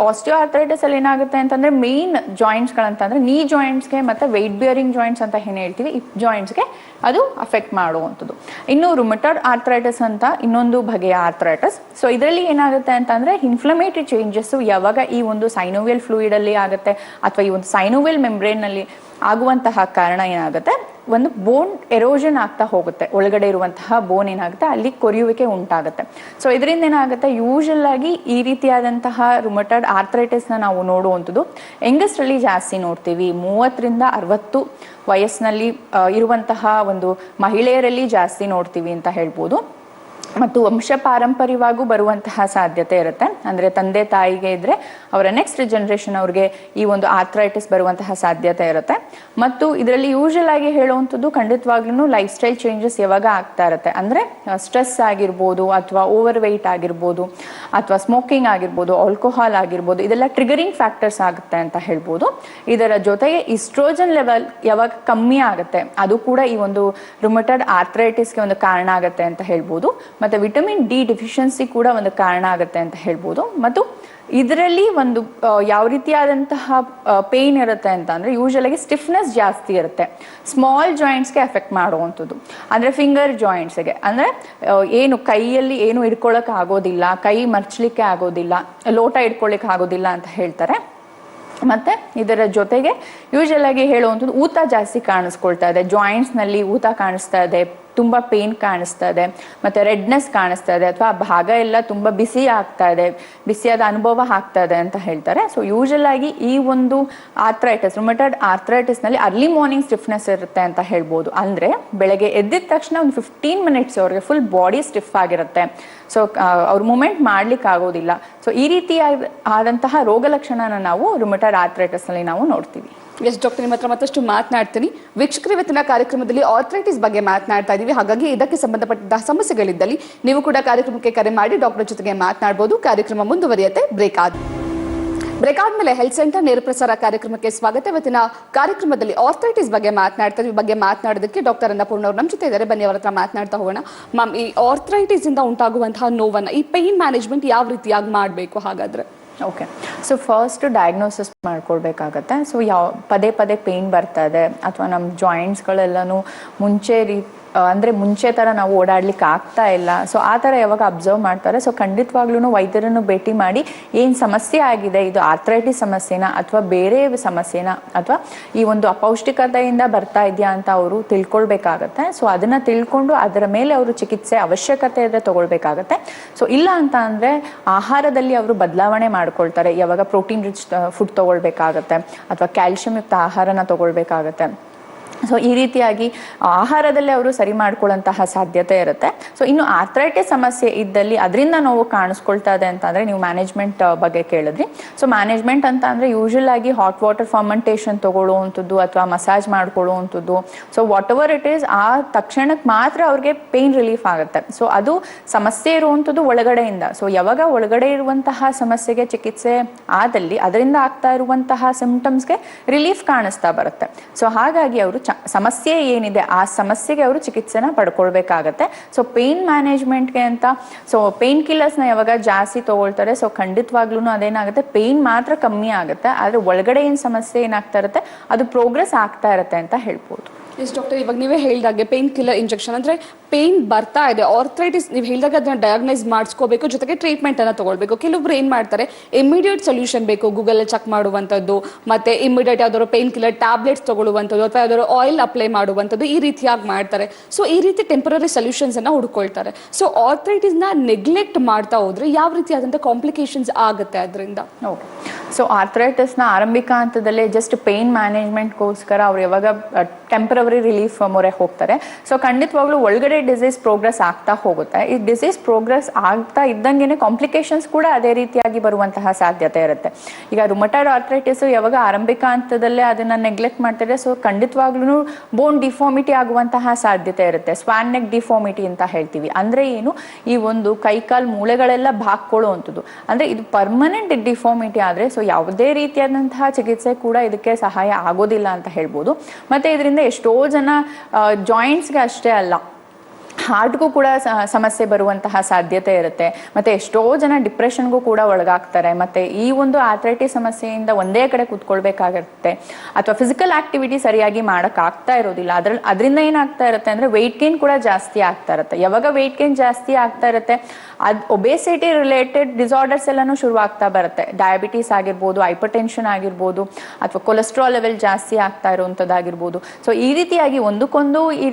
ಆಸ್ಟಿಯೋ ಆರ್ಥರೈಟಿಸ್ ಅಲ್ಲಿ ಏನಾಗುತ್ತೆ ಅಂತಂದ್ರೆ ಮೇನ್ ಜಾಯಿಂಟ್ಸ್ಗಳಂತಂದ್ರೆ ನೀ ಜಾಯಿಂಟ್ಸ್ಗೆ ಮತ್ತು ವೆಯ್ಟ್ ಬಿಯರಿಂಗ್ ಜಾಯಿಂಟ್ಸ್ ಅಂತ ಏನು ಹೇಳ್ತೀವಿ, ಈ ಜಾಯಿಂಟ್ಸ್ಗೆ ಅದು ಅಫೆಕ್ಟ್ ಮಾಡುವಂಥದ್ದು. ಇನ್ನು ರುಮಟಾಯ್ಡ್ ಆರ್ಥರೈಟಿಸ್ ಅಂತ ಇನ್ನೊಂದು ಬಗೆಯ ಆರ್ಥರೈಟಿಸ್. ಸೊ ಇದರಲ್ಲಿ ಏನಾಗುತ್ತೆ ಅಂತಂದ್ರೆ ಇನ್ಫ್ಲಮೇಟರಿ ಚೇಂಜಸ್ ಯಾವಾಗ ಈ ಒಂದು ಸೈನೋವಿಯಲ್ ಫ್ಲೂಯಿಡ್ ಅಲ್ಲಿ ಆಗುತ್ತೆ ಅಥವಾ ಈ ಒಂದು ಸೈನೋವಿಯಲ್ ಮೆಂಬ್ರೇನ್ ನಲ್ಲಿ ಆಗುವಂತಹ ಕಾರಣ ಏನಾಗುತ್ತೆ, ಒಂದು ಬೋನ್ ಎರೋಷನ್ ಆಗ್ತಾ ಹೋಗುತ್ತೆ, ಒಳಗಡೆ ಇರುವಂತಹ ಬೋನ್ ಏನಾಗುತ್ತೆ ಅಲ್ಲಿ ಕೊರಿಯುವಿಕೆ ಉಂಟಾಗುತ್ತೆ. ಸೊ ಇದರಿಂದ ಏನಾಗುತ್ತೆ, ಯೂಶಲ್ ಆಗಿ ಈ ರೀತಿಯಾದಂತಹ ರುಮಟಾಯ್ಡ್ ಆರ್ಥರೈಟಿಸ್ನ ನಾವು ನೋಡುವಂಥದ್ದು ಯಂಗಸ್ಟ್ರಲ್ಲಿ ಜಾಸ್ತಿ ನೋಡ್ತೀವಿ. 30 ರಿಂದ 60 ವಯಸ್ಸಿನಲ್ಲಿ ಇರುವಂತಹ ಒಂದು ಮಹಿಳೆಯರಲ್ಲಿ ಜಾಸ್ತಿ ನೋಡ್ತೀವಿ ಅಂತ ಹೇಳ್ಬೋದು. ಮತ್ತು ವಂಶ ಪಾರಂಪರ್ಯವಾಗೂ ಬರುವಂತಹ ಸಾಧ್ಯತೆ ಇರುತ್ತೆ. ಅಂದರೆ ತಂದೆ ತಾಯಿಗೆ ಇದ್ರೆ ಅವರ ನೆಕ್ಸ್ಟ್ ಜನರೇಷನ್ ಅವ್ರಿಗೆ ಈ ಒಂದು ಆರ್ಥ್ರೈಟಿಸ್ ಬರುವಂತಹ ಸಾಧ್ಯತೆ ಇರುತ್ತೆ. ಮತ್ತು ಇದರಲ್ಲಿ ಯೂಶಲ್ ಆಗಿ ಹೇಳುವಂಥದ್ದು ಖಂಡಿತವಾಗ್ಲೂ ಲೈಫ್ ಸ್ಟೈಲ್ ಚೇಂಜಸ್ ಯಾವಾಗ ಆಗ್ತಾ ಇರುತ್ತೆ ಅಂದರೆ ಸ್ಟ್ರೆಸ್ ಆಗಿರ್ಬೋದು, ಅಥವಾ ಓವರ್ ವೆಯ್ಟ್ ಆಗಿರ್ಬೋದು, ಅಥವಾ ಸ್ಮೋಕಿಂಗ್ ಆಗಿರ್ಬೋದು, ಆಲ್ಕೋಹಾಲ್ ಆಗಿರ್ಬೋದು, ಇದೆಲ್ಲ ಟ್ರಿಗರಿಂಗ್ ಫ್ಯಾಕ್ಟರ್ಸ್ ಆಗುತ್ತೆ ಅಂತ ಹೇಳ್ಬೋದು. ಇದರ ಜೊತೆಗೆ ಈಸ್ಟ್ರೋಜನ್ ಲೆವೆಲ್ ಯಾವಾಗ ಕಮ್ಮಿ ಆಗುತ್ತೆ ಅದು ಕೂಡ ಈ ಒಂದು ರುಮಟೆಡ್ ಆರ್ಥ್ರೈಟಿಸ್ಗೆ ಒಂದು ಕಾರಣ ಆಗುತ್ತೆ ಅಂತ ಹೇಳ್ಬೋದು. ಮತ್ತು ವಿಟಮಿನ್ ಡಿ ಡಿಫಿಷಿಯನ್ಸಿ ಕೂಡ ಒಂದು ಕಾರಣ ಆಗುತ್ತೆ ಅಂತ ಹೇಳ್ಬೋದು. ಮತ್ತು ಇದರಲ್ಲಿ ಒಂದು ಯಾವ ರೀತಿಯಾದಂತಹ ಪೇಯ್ನ್ ಇರುತ್ತೆ ಅಂತ ಅಂದರೆ ಯೂಶಲಾಗಿ ಸ್ಟಿಫ್ನೆಸ್ ಜಾಸ್ತಿ ಇರುತ್ತೆ. ಸ್ಮಾಲ್ ಜಾಯಿಂಟ್ಸ್ಗೆ ಎಫೆಕ್ಟ್ ಮಾಡುವಂಥದ್ದು, ಅಂದರೆ ಫಿಂಗರ್ ಜಾಯಿಂಟ್ಸ್ಗೆ, ಅಂದರೆ ಏನು ಕೈಯಲ್ಲಿ ಏನು ಇಟ್ಕೊಳ್ಳೋಕೆ ಆಗೋದಿಲ್ಲ, ಕೈ ಮರ್ಚಲಿಕ್ಕೆ ಆಗೋದಿಲ್ಲ, ಲೋಟ ಇಟ್ಕೊಳ್ಳಿಕ್ಕೆ ಆಗೋದಿಲ್ಲ ಅಂತ ಹೇಳ್ತಾರೆ. ಮತ್ತು ಇದರ ಜೊತೆಗೆ ಯೂಶಲಾಗಿ ಹೇಳುವಂಥದ್ದು ಊತ ಜಾಸ್ತಿ ಕಾಣಿಸ್ಕೊಳ್ತಾ ಇದೆ, ಜಾಯಿಂಟ್ಸ್ನಲ್ಲಿ ಊತ ಕಾಣಿಸ್ತಾ ಇದೆ, ತುಂಬ ಪೇನ್ ಕಾಣಿಸ್ತಾ ಇದೆ, ಮತ್ತು ರೆಡ್ನೆಸ್ ಕಾಣಿಸ್ತಾ ಇದೆ, ಅಥವಾ ಆ ಭಾಗ ಎಲ್ಲ ತುಂಬ ಬಿಸಿ ಆಗ್ತಾ ಇದೆ, ಬಿಸಿಯಾದ ಅನುಭವ ಆಗ್ತಾ ಇದೆ ಅಂತ ಹೇಳ್ತಾರೆ. ಸೊ ಯೂಶಲ್ ಆಗಿ ಈ ಒಂದು ಆರ್ಥ್ರೈಟಿಸ್, ರುಮಟೆಡ್ ಆರ್ಥ್ರೈಟಿಸ್ನಲ್ಲಿ ಅರ್ಲಿ ಮಾರ್ನಿಂಗ್ ಸ್ಟಿಫ್ನೆಸ್ ಇರುತ್ತೆ ಅಂತ ಹೇಳ್ಬೋದು. ಅಂದರೆ ಬೆಳಗ್ಗೆ ಎದ್ದಿದ ತಕ್ಷಣ ಒಂದು 15 ಮಿನಿಟ್ಸ್ ಅವ್ರಿಗೆ ಫುಲ್ ಬಾಡಿ ಸ್ಟಿಫ್ ಆಗಿರುತ್ತೆ. ಸೊ ಅವ್ರು ಮೂಮೆಂಟ್ ಮಾಡ್ಲಿಕ್ಕೆ ಆಗೋದಿಲ್ಲ. ಸೊ ಈ ರೀತಿಯಾದಂತಹ ರೋಗ ಲಕ್ಷಣನ ನಾವು ರುಮಟೆಡ್ ಆರ್ಥ್ರೈಟಿಸ್ನಲ್ಲಿ ನಾವು ನೋಡ್ತೀವಿ. ಎಸ್ ಡಾಕ್ಟರ್, ನಿಮ್ಮ ಹತ್ರ ಮತ್ತಷ್ಟು ಮಾತನಾಡ್ತೀನಿ. ವೀಕ್ಷಕರು, ಇವತ್ತಿನ ಕಾರ್ಯಕ್ರಮದಲ್ಲಿ ಆರ್ಥ್ರೈಟಿಸ್ ಬಗ್ಗೆ ಮಾತನಾಡ್ತಾ ಇದ್ದೀವಿ. ಹಾಗಾಗಿ ಇದಕ್ಕೆ ಸಂಬಂಧಪಟ್ಟಂತಹ ಸಮಸ್ಯೆಗಳಿದ್ದಲ್ಲಿ ನೀವು ಕೂಡ ಕಾರ್ಯಕ್ರಮಕ್ಕೆ ಕರೆ ಮಾಡಿ ಡಾಕ್ಟರ್ ಜೊತೆಗೆ ಮಾತನಾಡಬಹುದು. ಕಾರ್ಯಕ್ರಮ ಮುಂದುವರಿಯುತ್ತೆ. ಬ್ರೇಕ್ ಆದ್ಮೇಲೆ ಹೆಲ್ತ್ ಸೆಂಟರ್ ನೇರ ಪ್ರಸಾರ ಕಾರ್ಯಕ್ರಮಕ್ಕೆ ಸ್ವಾಗತ. ಇವತ್ತಿನ ಕಾರ್ಯಕ್ರಮದಲ್ಲಿ ಆರ್ಥ್ರೈಟಿಸ್ ಬಗ್ಗೆ ಮಾತನಾಡ್ತಾ ಇದ್ದೀವಿ. ಬಗ್ಗೆ ಮಾತನಾಡೋದಕ್ಕೆ ಡಾಕ್ಟರ್ ಅನ್ನಪೂರ್ಣ ಅವರು ನಮ್ಮ ಜೊತೆ ಇದ್ದಾರೆ. ಬನ್ನಿ ಅವರ ಹತ್ರ ಮಾತನಾಡ್ತಾ ಹೋಗೋಣ. ಮ್ಯಾಮ್, ಈ ಆರ್ಥ್ರೈಟಿಸ್ ಇಂದ ಉಂಟಾಗುವಂತಹ ನೋವನ್ನ, ಈ ಪೇನ್ ಮ್ಯಾನೇಜ್ಮೆಂಟ್ ಯಾವ ರೀತಿಯಾಗಿ ಮಾಡಬೇಕು ಹಾಗಾದ್ರೆ? ಓಕೆ, ಸೊ ಫಸ್ಟ್ ಡಯಾಗ್ನೋಸಿಸ್ ಮಾಡ್ಕೊಳ್ಬೇಕಾಗತ್ತೆ. ಸೊ ಪದೇ ಪದೇ ಪೇಯ್ನ್ ಬರ್ತಾ ಇದೆ, ಅಥವಾ ನಮ್ಮ ಜಾಯಿಂಟ್ಸ್ಗಳೆಲ್ಲನೂ ಮುಂಚೆ ಥರ ನಾವು ಓಡಾಡ್ಲಿಕ್ಕೆ ಆಗ್ತಾ ಇಲ್ಲ, ಸೊ ಆ ಥರ ಯಾವಾಗ ಅಬ್ಸರ್ವ್ ಮಾಡ್ತಾರೆ, ಸೊ ಖಂಡಿತವಾಗ್ಲೂ ವೈದ್ಯರನ್ನು ಭೇಟಿ ಮಾಡಿ ಏನು ಸಮಸ್ಯೆ ಆಗಿದೆ, ಇದು ಆರ್ಥ್ರೈಟಿಸ್ ಸಮಸ್ಯೆನಾ ಅಥವಾ ಬೇರೆ ಸಮಸ್ಯೆನಾ, ಅಥವಾ ಈ ಒಂದು ಅಪೌಷ್ಟಿಕತೆಯಿಂದ ಬರ್ತಾ ಇದೆಯಾ ಅಂತ ಅವರು ತಿಳ್ಕೊಳ್ಬೇಕಾಗತ್ತೆ. ಸೊ ಅದನ್ನು ತಿಳ್ಕೊಂಡು ಅದರ ಮೇಲೆ ಅವರು ಚಿಕಿತ್ಸೆ ಅವಶ್ಯಕತೆ ಇದ್ದರೆ ತಗೊಳ್ಬೇಕಾಗತ್ತೆ. ಸೊ ಇಲ್ಲ ಅಂತ ಅಂದರೆ ಆಹಾರದಲ್ಲಿ ಅವರು ಬದಲಾವಣೆ ಮಾಡ್ಕೊಳ್ತಾರೆ. ಯಾವಾಗ ಪ್ರೋಟೀನ್ ರಿಚ್ ಫುಡ್ ತಗೊಳ್ಬೇಕಾಗತ್ತೆ, ಅಥವಾ ಕ್ಯಾಲ್ಶಿಯಂ ಯುಕ್ತ ಆಹಾರನ ತಗೊಳ್ಬೇಕಾಗತ್ತೆ. ಸೊ ಈ ರೀತಿಯಾಗಿ ಆಹಾರದಲ್ಲೇ ಅವರು ಸರಿ ಮಾಡ್ಕೊಳ್ಳೋಂತಹ ಸಾಧ್ಯತೆ ಇರುತ್ತೆ. ಸೊ ಇನ್ನು ಆರ್ಥ್ರೈಟಿಸ್ ಸಮಸ್ಯೆ ಇದ್ದಲ್ಲಿ ಅದರಿಂದ ನೋವು ಕಾಣಿಸ್ಕೊಳ್ತಾ ಇದೆ ಅಂತ ಅಂದರೆ, ನೀವು ಮ್ಯಾನೇಜ್ಮೆಂಟ್ ಬಗ್ಗೆ ಕೇಳಿದ್ರಿ. ಸೊ ಮ್ಯಾನೇಜ್ಮೆಂಟ್ ಅಂತ ಅಂದರೆ ಯೂಶಲ್ ಆಗಿ ಹಾಟ್ ವಾಟರ್ ಫರ್ಮೆಂಟೇಷನ್ ತಗೊಳ್ಳುವಂಥದ್ದು, ಅಥವಾ ಮಸಾಜ್ ಮಾಡ್ಕೊಳ್ಳುವಂಥದ್ದು. So whatever it is, ಆ ತಕ್ಷಣಕ್ಕೆ ಮಾತ್ರ ಅವ್ರಿಗೆ ಪೇಯ್ನ್ ರಿಲೀಫ್ ಆಗುತ್ತೆ. ಸೊ ಅದು ಸಮಸ್ಯೆ ಇರುವಂಥದ್ದು ಒಳಗಡೆಯಿಂದ. ಸೊ ಯಾವಾಗ ಒಳಗಡೆ ಇರುವಂತಹ ಸಮಸ್ಯೆಗೆ ಚಿಕಿತ್ಸೆ ಆದಲ್ಲಿ ಅದರಿಂದ ಆಗ್ತಾ ಇರುವಂತಹ ಸಿಂಪ್ಟಮ್ಸ್ಗೆ ರಿಲೀಫ್ ಕಾಣಿಸ್ತಾ ಬರುತ್ತೆ. ಸೊ ಹಾಗಾಗಿ ಅವರು ಸಮಸ್ಯೆ ಏನಿದೆ ಆ ಸಮಸ್ಯೆಗೆ ಅವರು ಚಿಕಿತ್ಸೆನ ಪಡ್ಕೊಳ್ಬೇಕಾಗತ್ತೆ. ಸೊ ಪೇಯ್ನ್ ಮ್ಯಾನೇಜ್ಮೆಂಟ್ಗೆ ಅಂತ ಸೊ ಪೇಯ್ನ್ ಕಿಲ್ಲರ್ಸ್ನ ಯಾವಾಗ ಜಾಸ್ತಿ ತಗೊಳ್ತಾರೆ, ಸೊ ಖಂಡಿತವಾಗ್ಲೂ ಅದೇನಾಗುತ್ತೆ, ಪೇಯ್ನ್ ಮಾತ್ರ ಕಮ್ಮಿ ಆಗುತ್ತೆ, ಆದರೆ ಒಳಗಡೆ ಏನು ಸಮಸ್ಯೆ ಏನಾಗ್ತಾ ಇರುತ್ತೆ ಅದು ಪ್ರೋಗ್ರೆಸ್ ಆಗ್ತಾ ಇರುತ್ತೆ ಅಂತ ಹೇಳ್ಬೋದು. ಎಸ್ ಡಾಕ್ಟರ್, ಇವಾಗ ನೀವೇ ಹೇಳಿದಾಗೆ ಪೇನ್ ಕಿಲ್ಲರ್ ಇಂಜೆಕ್ಷನ್ ಅಂದರೆ ಪೇನ್ ಬರ್ತಾ ಇದೆ, ಆರ್ಥ್ರೈಟಿಸ್ ನೀವು ಹೇಳಿದಾಗ ಅದನ್ನ ಡಯಾಗ್ನೈಸ್ ಮಾಡಿಸ್ಕೋಬೇಕು, ಜೊತೆಗೆ ಟ್ರೀಟ್ಮೆಂಟ್ ಅನ್ನ ತಗೊಳ್ಬೇಕು. ಕೆಲವೊಬ್ರು ಏನು ಮಾಡ್ತಾರೆ, ಇಮಿಡಿಯೇಟ್ ಸೊಲ್ಯೂಷನ್ ಬೇಕು, ಗೂಗಲ್ ಚೆಕ್ ಮಾಡುವಂಥದ್ದು, ಮತ್ತೆ ಇಮಿಡಿಯೇಟ್ ಯಾವ್ದಾದ್ರು ಪೇನ್ ಕಿಲ್ಲರ್ ಟ್ಯಾಬ್ಲೆಟ್ಸ್ ತಗೊಳ್ಳುವಂಥದ್ದು, ಅಥವಾ ಯಾವ್ದಾದ್ರು ಆಯಿಲ್ ಅಪ್ಲೈ ಮಾಡುವಂಥದ್ದು, ಈ ರೀತಿಯಾಗಿ ಮಾಡ್ತಾರೆ. ಸೊ ಈ ರೀತಿ ಟೆಂಪರರಿ ಸೊಲ್ಯೂಷನ್ಸ್ ಅನ್ನ ಹುಡ್ಕೊಳ್ತಾರೆ. ಸೊ ಆರ್ಥ್ರೈಟಿಸ್ನ ನೆಗ್ಲೆಕ್ಟ್ ಮಾಡ್ತಾ ಹೋದ್ರೆ ಯಾವ ರೀತಿಯಾದಂಥ ಕಾಂಪ್ಲಿಕೇಶನ್ಸ್ ಆಗುತ್ತೆ ಅದರಿಂದ? ಓಕೆ, ಸೊ ಆರ್ಥ್ರೈಟಿಸ್ನ ಆರಂಭಿಕ ಹಂತದಲ್ಲೇ ಜಸ್ಟ್ ಪೇಯ್ನ್ ಮ್ಯಾನೇಜ್ಮೆಂಟ್ಗೋಸ್ಕರ ಅವ್ರು ಯಾವಾಗ ಟೆಂಪರರಿ ರಿಲೀಫ್ ಮೊರೆ ಹೋಗ್ತಾರೆ, ಸೊ ಖಂಡಿತವಾಗ್ಲೂ ಒಳಗಡೆ ಡಿಸೀಸ್ ಪ್ರೋಗ್ರೆಸ್ ಆಗ್ತಾ ಹೋಗುತ್ತೆ. ಈ ಡಿಸೀಸ್ ಪ್ರೋಗ್ರೆಸ್ ಆಗ್ತಾ ಇದ್ದಂಗೆ ಕಾಂಪ್ಲಿಕೇಶನ್ಸ್ ಕೂಡ ಅದೇ ರೀತಿಯಾಗಿ ಬರುವಂತಹ ಸಾಧ್ಯತೆ ಇರುತ್ತೆ. ಈಗ ರುಮಟೈಡ್ ಆರ್ಥ್ರೈಟಿಸ್ ಯಾವಾಗ ಆರಂಭಿಕ ಹಂತದಲ್ಲೇ ಅದನ್ನ ನೆಗ್ಲೆಕ್ಟ್ ಮಾಡ್ತಾರೆ, ಸೊ ಖಂಡಿತವಾಗ್ಲೂ ಬೋನ್ ಡಿಫಾರ್ಮಿಟಿ ಆಗುವಂತಹ ಸಾಧ್ಯತೆ ಇರುತ್ತೆ. ಸ್ವಾನ್ ನೆಕ್ ಡಿಫಾರ್ಮಿಟಿ ಅಂತ ಹೇಳ್ತೀವಿ. ಅಂದ್ರೆ ಏನು, ಈ ಒಂದು ಕೈಕಾಲ್ ಮೂಳೆಗಳೆಲ್ಲ ಬಾಕೊಳ್ಳುವಂಥದ್ದು. ಅಂದ್ರೆ ಇದು ಪರ್ಮನೆಂಟ್ ಡಿಫಾರ್ಮಿಟಿ ಆದ್ರೆ ಸೊ ಯಾವುದೇ ರೀತಿಯಾದಂತಹ ಚಿಕಿತ್ಸೆ ಕೂಡ ಇದಕ್ಕೆ ಸಹಾಯ ಆಗೋದಿಲ್ಲ ಅಂತ ಹೇಳ್ಬೋದು. ಮತ್ತೆ ಇದರಿಂದ ಎಷ್ಟೋ ಜನ ಜಾಯಿಂಟ್ಸ್ಗೆ ಅಷ್ಟೇ ಅಲ್ಲ, ಹಾರ್ಟ್ಗೂ ಕೂಡ ಸಮಸ್ಯೆ ಬರುವಂತಹ ಸಾಧ್ಯತೆ ಇರುತ್ತೆ. ಮತ್ತೆ ಎಷ್ಟೋ ಜನ ಡಿಪ್ರೆಷನ್ಗೂ ಕೂಡ ಒಳಗಾಗ್ತಾರೆ. ಮತ್ತೆ ಈ ಒಂದು ಆರ್ಥ್ರೈಟಿಸ್ ಸಮಸ್ಯೆಯಿಂದ ಒಂದೇ ಕಡೆ ಕೂತ್ಕೊಳ್ಬೇಕಾಗಿರುತ್ತೆ, ಅಥವಾ ಫಿಸಿಕಲ್ ಆಕ್ಟಿವಿಟಿ ಸರಿಯಾಗಿ ಮಾಡೋಕ್ಕಾಗ್ತಾ ಇರೋದಿಲ್ಲ. ಅದರಿಂದ ಏನಾಗ್ತಾ ಇರುತ್ತೆ ಅಂದರೆ ವೆಯ್ಟ್ ಗೇನ್ ಕೂಡ ಜಾಸ್ತಿ ಆಗ್ತಾ ಇರುತ್ತೆ. ಯಾವಾಗ ವೆಯ್ಟ್ ಗೇನ್ ಜಾಸ್ತಿ ಆಗ್ತಾ ಇರುತ್ತೆ, ಅದು ಒಬೇಸಿಟಿ ರಿಲೇಟೆಡ್ ಡಿಸಾರ್ಡರ್ಸ್ ಎಲ್ಲನೂ ಶುರುವಾಗ್ತಾ ಬರುತ್ತೆ. ಡಯಾಬಿಟೀಸ್ ಆಗಿರ್ಬೋದು, ಹೈಪರ್ಟೆನ್ಷನ್ ಆಗಿರ್ಬೋದು, ಅಥವಾ ಕೊಲೆಸ್ಟ್ರಾಲ್ ಲೆವೆಲ್ ಜಾಸ್ತಿ ಆಗ್ತಾ ಇರುವಂಥದ್ದಾಗಿರ್ಬೋದು. ಸೊ ಈ ರೀತಿಯಾಗಿ ಒಂದಕ್ಕೊಂದು ಈ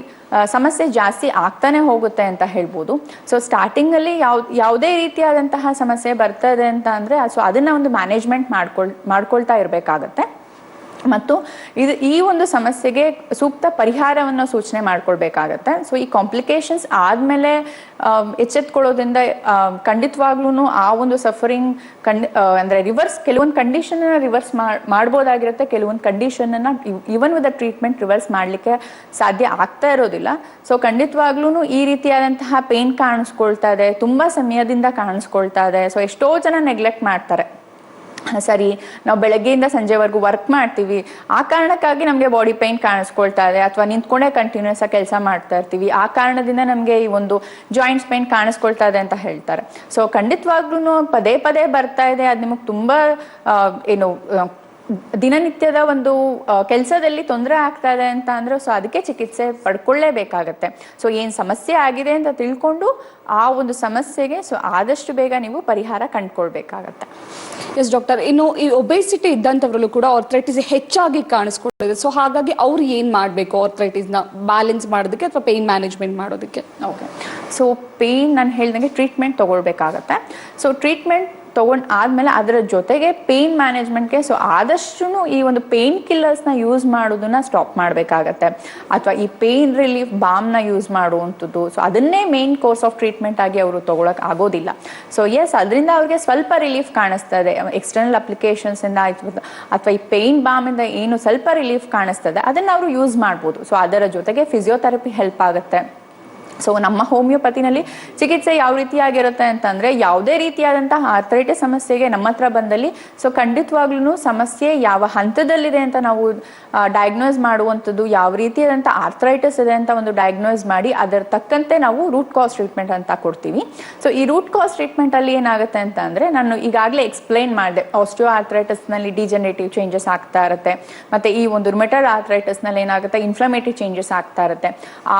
ಸಮಸ್ಯೆ ಜಾಸ್ತಿ ಆಗ್ತಾನೆ ಹೋಗುತ್ತೆ ಅಂತ ಹೇಳ್ಬೋದು. ಸೊ ಸ್ಟಾರ್ಟಿಂಗಲ್ಲಿ ಯಾವುದೇ ರೀತಿಯಾದಂತಹ ಸಮಸ್ಯೆ ಬರ್ತದೆ ಅಂತ ಅಂದರೆ ಸೊ ಅದನ್ನು ಒಂದು ಮ್ಯಾನೇಜ್ಮೆಂಟ್ ಮಾಡ್ಕೊಳ್ತಾ ಇರಬೇಕಾಗತ್ತೆ. ಮತ್ತು ಈ ಒಂದು ಸಮಸ್ಯೆಗೆ ಸೂಕ್ತ ಪರಿಹಾರವನ್ನು ಸೂಚನೆ ಮಾಡ್ಕೊಳ್ಬೇಕಾಗತ್ತೆ. ಸೊ ಈ ಕಾಂಪ್ಲಿಕೇಶನ್ಸ್ ಆದಮೇಲೆ ಎಚ್ಚೆತ್ಕೊಳ್ಳೋದ್ರಿಂದ ಖಂಡಿತವಾಗ್ಲೂ ಆ ಒಂದು ಸಫರಿಂಗ್ ಅಂದರೆ ಕೆಲವೊಂದು ಕಂಡೀಷನ್ನ ರಿವರ್ಸ್ ಮಾಡ್ಬೋದಾಗಿರುತ್ತೆ, ಕೆಲವೊಂದು ಕಂಡೀಷನನ್ನು ಇವನ್ ವಿತ್ ದ ಟ್ರೀಟ್ಮೆಂಟ್ ರಿವರ್ಸ್ ಮಾಡಲಿಕ್ಕೆ ಸಾಧ್ಯ ಆಗ್ತಾ ಇರೋದಿಲ್ಲ. ಸೊ ಖಂಡಿತವಾಗ್ಲೂ ಈ ರೀತಿಯಾದಂತಹ ಪೇನ್ ಕಾಣಿಸ್ಕೊಳ್ತಾ ಇದೆ, ತುಂಬ ಸಮಯದಿಂದ ಕಾಣಿಸ್ಕೊಳ್ತಾ ಇದೆ. ಸೊ ಎಷ್ಟೋ ಜನ ನೆಗ್ಲೆಕ್ಟ್ ಮಾಡ್ತಾರೆ, ಸರಿ ನಾವು ಬೆಳಗ್ಗೆಯಿಂದ ಸಂಜೆವರೆಗೂ ವರ್ಕ್ ಮಾಡ್ತೀವಿ, ಆ ಕಾರಣಕ್ಕಾಗಿ ನಮಗೆ ಬಾಡಿ ಪೇನ್ ಕಾಣಿಸ್ಕೊಳ್ತಾ ಇದೆ, ಅಥವಾ ನಿಂತ್ಕೊಂಡೇ ಕಂಟಿನ್ಯೂಸ್ ಆಗಿ ಕೆಲಸ ಮಾಡ್ತಾ ಇರ್ತೀವಿ, ಆ ಕಾರಣದಿಂದ ನಮಗೆ ಈ ಒಂದು ಜಾಯಿಂಟ್ಸ್ ಪೇನ್ ಕಾಣಿಸ್ಕೊಳ್ತಾ ಇದೆ ಅಂತ ಹೇಳ್ತಾರೆ. ಸೊ ಖಂಡಿತವಾಗ್ಲೂ ಪದೇ ಪದೇ ಬರ್ತಾ ಇದೆ, ಅದು ನಿಮಗೆ ತುಂಬ ದಿನನಿತ್ಯದ ಒಂದು ಕೆಲಸದಲ್ಲಿ ತೊಂದರೆ ಆಗ್ತಾ ಇದೆ ಅಂತ ಅಂದ್ರೆ ಸೊ ಅದಕ್ಕೆ ಚಿಕಿತ್ಸೆ ಪಡ್ಕೊಳ್ಳೇಬೇಕಾಗತ್ತೆ. ಸೊ ಏನು ಸಮಸ್ಯೆ ಆಗಿದೆ ಅಂತ ತಿಳ್ಕೊಂಡು ಆ ಒಂದು ಸಮಸ್ಯೆಗೆ ಸೊ ಆದಷ್ಟು ಬೇಗ ನೀವು ಪರಿಹಾರ ಕಂಡುಕೊಳ್ಬೇಕಾಗತ್ತೆ. ಎಸ್ ಡಾಕ್ಟರ್, ಇನ್ನು ಈ ಒಬೆಸಿಟಿ ಇದ್ದಂಥವ್ರಲ್ಲೂ ಕೂಡ ಆರ್ಥ್ರೈಟಿಸ್ ಹೆಚ್ಚಾಗಿ ಕಾಣಿಸ್ಕೊಂಡಿದೆ. ಸೊ ಹಾಗಾಗಿ ಅವ್ರು ಏನು ಮಾಡಬೇಕು ಆರ್ಥ್ರೈಟಿಸ್ನ ಬ್ಯಾಲೆನ್ಸ್ ಮಾಡೋದಕ್ಕೆ ಅಥವಾ ಪೇನ್ ಮ್ಯಾನೇಜ್ಮೆಂಟ್ ಮಾಡೋದಕ್ಕೆ? ಓಕೆ, ಸೊ ಪೇನ್ ನಾನು ಹೇಳ್ದಂಗೆ ಟ್ರೀಟ್ಮೆಂಟ್ ತೊಗೊಳ್ಬೇಕಾಗತ್ತೆ. ಸೊ ಟ್ರೀಟ್ಮೆಂಟ್ ತೊಗೊಂಡು ಆದಮೇಲೆ ಅದರ ಜೊತೆಗೆ ಪೇನ್ ಮ್ಯಾನೇಜ್ಮೆಂಟ್ಗೆ ಸೊ ಆದಷ್ಟು ಈ ಒಂದು ಪೇನ್ ಕಿಲ್ಲರ್ಸ್ನ ಯೂಸ್ ಮಾಡೋದನ್ನ ಸ್ಟಾಪ್ ಮಾಡಬೇಕಾಗತ್ತೆ, ಅಥವಾ ಈ ಪೇನ್ ರಿಲೀಫ್ ಬಾಮ್ನ ಯೂಸ್ ಮಾಡುವಂಥದ್ದು. ಸೊ ಅದನ್ನೇ ಮೇನ್ ಕೋರ್ಸ್ ಆಫ್ ಟ್ರೀಟ್ಮೆಂಟ್ ಆಗಿ ಅವರು ತೊಗೊಳಕ್ಕೆ ಆಗೋದಿಲ್ಲ. ಸೊ ಎಸ್, ಅದರಿಂದ ಅವ್ರಿಗೆ ಸ್ವಲ್ಪ ರಿಲೀಫ್ ಕಾಣಿಸ್ತದೆ, ಎಕ್ಸ್ಟರ್ನಲ್ ಅಪ್ಲಿಕೇಶನ್ಸಿಂದ ಆಯ್ತು ಅಥವಾ ಈ ಪೇನ್ ಬಾಮಿಂದ ಏನು ಸ್ವಲ್ಪ ರಿಲೀಫ್ ಕಾಣಿಸ್ತದೆ ಅದನ್ನು ಅವರು ಯೂಸ್ ಮಾಡ್ಬೋದು. ಸೊ ಅದರ ಜೊತೆಗೆ ಫಿಸಿಯೋಥೆರಪಿ ಹೆಲ್ಪ್ ಆಗುತ್ತೆ. ಸೊ ನಮ್ಮ ಹೋಮಿಯೋಪತಿನಲ್ಲಿ ಚಿಕಿತ್ಸೆ ಯಾವ ರೀತಿಯಾಗಿರುತ್ತೆ ಅಂತಂದರೆ, ಯಾವುದೇ ರೀತಿಯಾದಂತಹ ಆರ್ಥ್ರೈಟಿಸ್ ಸಮಸ್ಯೆಗೆ ನಮ್ಮ ಹತ್ರ ಬಂದಲ್ಲಿ ಸೊ ಖಂಡಿತವಾಗ್ಲೂ ಸಮಸ್ಯೆ ಯಾವ ಹಂತದಲ್ಲಿದೆ ಅಂತ ನಾವು ಡಯಾಗ್ನೋಸ್ ಮಾಡುವಂಥದ್ದು, ಯಾವ ರೀತಿಯಾದಂಥ ಆರ್ಥ್ರೈಟಿಸ್ ಇದೆ ಅಂತ ಒಂದು ಡಯಾಗ್ನೋಸ್ ಮಾಡಿ ಅದರ ತಕ್ಕಂತೆ ನಾವು ರೂಟ್ ಕಾಸ್ ಟ್ರೀಟ್ಮೆಂಟ್ ಅಂತ ಕೊಡ್ತೀವಿ. ಸೊ ಈ ರೂಟ್ ಕಾಸ್ ಟ್ರೀಟ್ಮೆಂಟಲ್ಲಿ ಏನಾಗುತ್ತೆ ಅಂತ ಅಂದರೆ, ನಾನು ಈಗಾಗಲೇ ಎಕ್ಸ್ಪ್ಲೈನ್ ಮಾಡಿದೆ, ಆಸ್ಟಿಯೋ ಆರ್ಥ್ರೈಟಿಸ್ನಲ್ಲಿ ಡಿಜನರೇಟಿವ್ ಚೇಂಜಸ್ ಆಗ್ತಾ ಇರುತ್ತೆ, ಮತ್ತು ಈ ಒಂದು ರುಮೆಟಾಯ್ಡ್ ಆರ್ಥ್ರೈಟಿಸ್ನಲ್ಲಿ ಏನಾಗುತ್ತೆ ಇನ್ಫ್ಲಮೇಟರಿ ಚೇಂಜಸ್ ಆಗ್ತಾ ಇರುತ್ತೆ.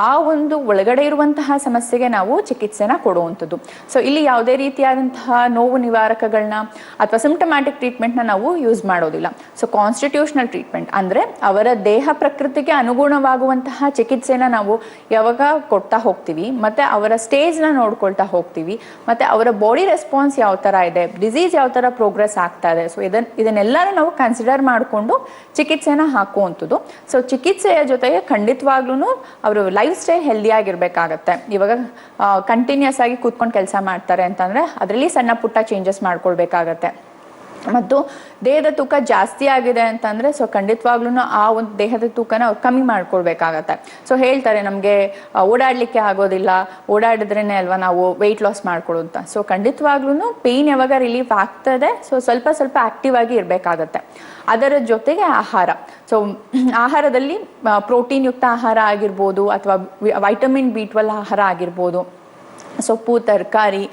ಆ ಒಂದು ಒಳಗಡೆ ಇರುವಂತಹ ಸಮಸ್ಯೆಗೆ ನಾವು ಚಿಕಿತ್ಸೆನ ಕೊಡುವಂಥದ್ದು. ಸೊ ಇಲ್ಲಿ ಯಾವುದೇ ರೀತಿಯಾದಂತಹ ನೋವು ನಿವಾರಕಗಳನ್ನ ಅಥವಾ ಸಿಂಪ್ಟಮ್ಯಾಟಿಕ್ ಟ್ರೀಟ್ಮೆಂಟ್ನ ನಾವು ಯೂಸ್ ಮಾಡೋದಿಲ್ಲ. ಸೊ ಕಾನ್ಸ್ಟಿಟ್ಯೂಷನಲ್ ಟ್ರೀಟ್ಮೆಂಟ್ ಅಂದರೆ ಅವರ ದೇಹ ಪ್ರಕೃತಿಗೆ ಅನುಗುಣವಾಗುವಂತಹ ಚಿಕಿತ್ಸೆನ ನಾವು ಯಾವಾಗ ಕೊಡ್ತಾ ಹೋಗ್ತೀವಿ, ಮತ್ತು ಅವರ ಸ್ಟೇಜ್ನ ನೋಡ್ಕೊಳ್ತಾ ಹೋಗ್ತೀವಿ, ಮತ್ತು ಅವರ ಬಾಡಿ ರೆಸ್ಪಾನ್ಸ್ ಯಾವ ಥರ ಇದೆ, ಡಿಸೀಸ್ ಯಾವ ಥರ ಪ್ರೋಗ್ರೆಸ್ ಆಗ್ತಾ ಇದೆ. ಸೊ ಇದನ್ನೆಲ್ಲರೂ ನಾವು ಕನ್ಸಿಡರ್ ಮಾಡಿಕೊಂಡು ಚಿಕಿತ್ಸೆನ ಹಾಕುವಂಥದ್ದು. ಸೊ ಚಿಕಿತ್ಸೆಯ ಜೊತೆಗೆ ಖಂಡಿತವಾಗ್ಲೂ ಅವರು ಲೈಫ್ ಸ್ಟೈಲ್ ಹೆಲ್ದಿಯಾಗಿರ್ಬೇಕಾಗತ್ತೆ. ಇವಾಗ ಕಂಟಿನ್ಯೂಸ್ ಆಗಿ ಕೂತ್ಕೊಂಡು ಕೆಲಸ ಮಾಡ್ತಾರೆ ಅಂತಂದರೆ ಅದರಲ್ಲಿ ಸಣ್ಣ ಪುಟ್ಟ ಚೇಂಜಸ್ ಮಾಡ್ಕೊಳ್ಬೇಕಾಗತ್ತೆ. ಮತ್ತು ದೇಹದ ತೂಕ ಜಾಸ್ತಿ ಆಗಿದೆ ಅಂತಂದರೆ ಸೊ ಖಂಡಿತವಾಗ್ಲೂ ಆ ಒಂದು ದೇಹದ ತೂಕನ ಅವ್ರು ಕಮ್ಮಿ ಮಾಡ್ಕೊಳ್ಬೇಕಾಗತ್ತೆ. ಸೊ ಹೇಳ್ತಾರೆ ನಮಗೆ ಓಡಾಡಲಿಕ್ಕೆ ಆಗೋದಿಲ್ಲ, ಓಡಾಡಿದ್ರೇ ಅಲ್ವಾ ನಾವು ವೆಯ್ಟ್ ಲಾಸ್ ಮಾಡ್ಕೊಳ್ಳೋ ಅಂತ. ಸೊ ಖಂಡಿತವಾಗ್ಲೂ ಪೇಯ್ನ್ ಯಾವಾಗ ರಿಲೀಫ್ ಆಗ್ತದೆ ಸೊ ಸ್ವಲ್ಪ ಸ್ವಲ್ಪ ಆ್ಯಕ್ಟಿವ್ ಆಗಿ ಇರಬೇಕಾಗತ್ತೆ. ಅದರ ಜೊತೆಗೆ ಆಹಾರ, ಸೊ ಆಹಾರದಲ್ಲಿ ಪ್ರೋಟೀನ್ ಯುಕ್ತ ಆಹಾರ ಆಗಿರ್ಬೋದು, ಅಥವಾ ವೈಟಮಿನ್ B12 ಆಹಾರ ಆಗಿರ್ಬೋದು, ಸೊಪ್ಪು ತರಕಾರಿ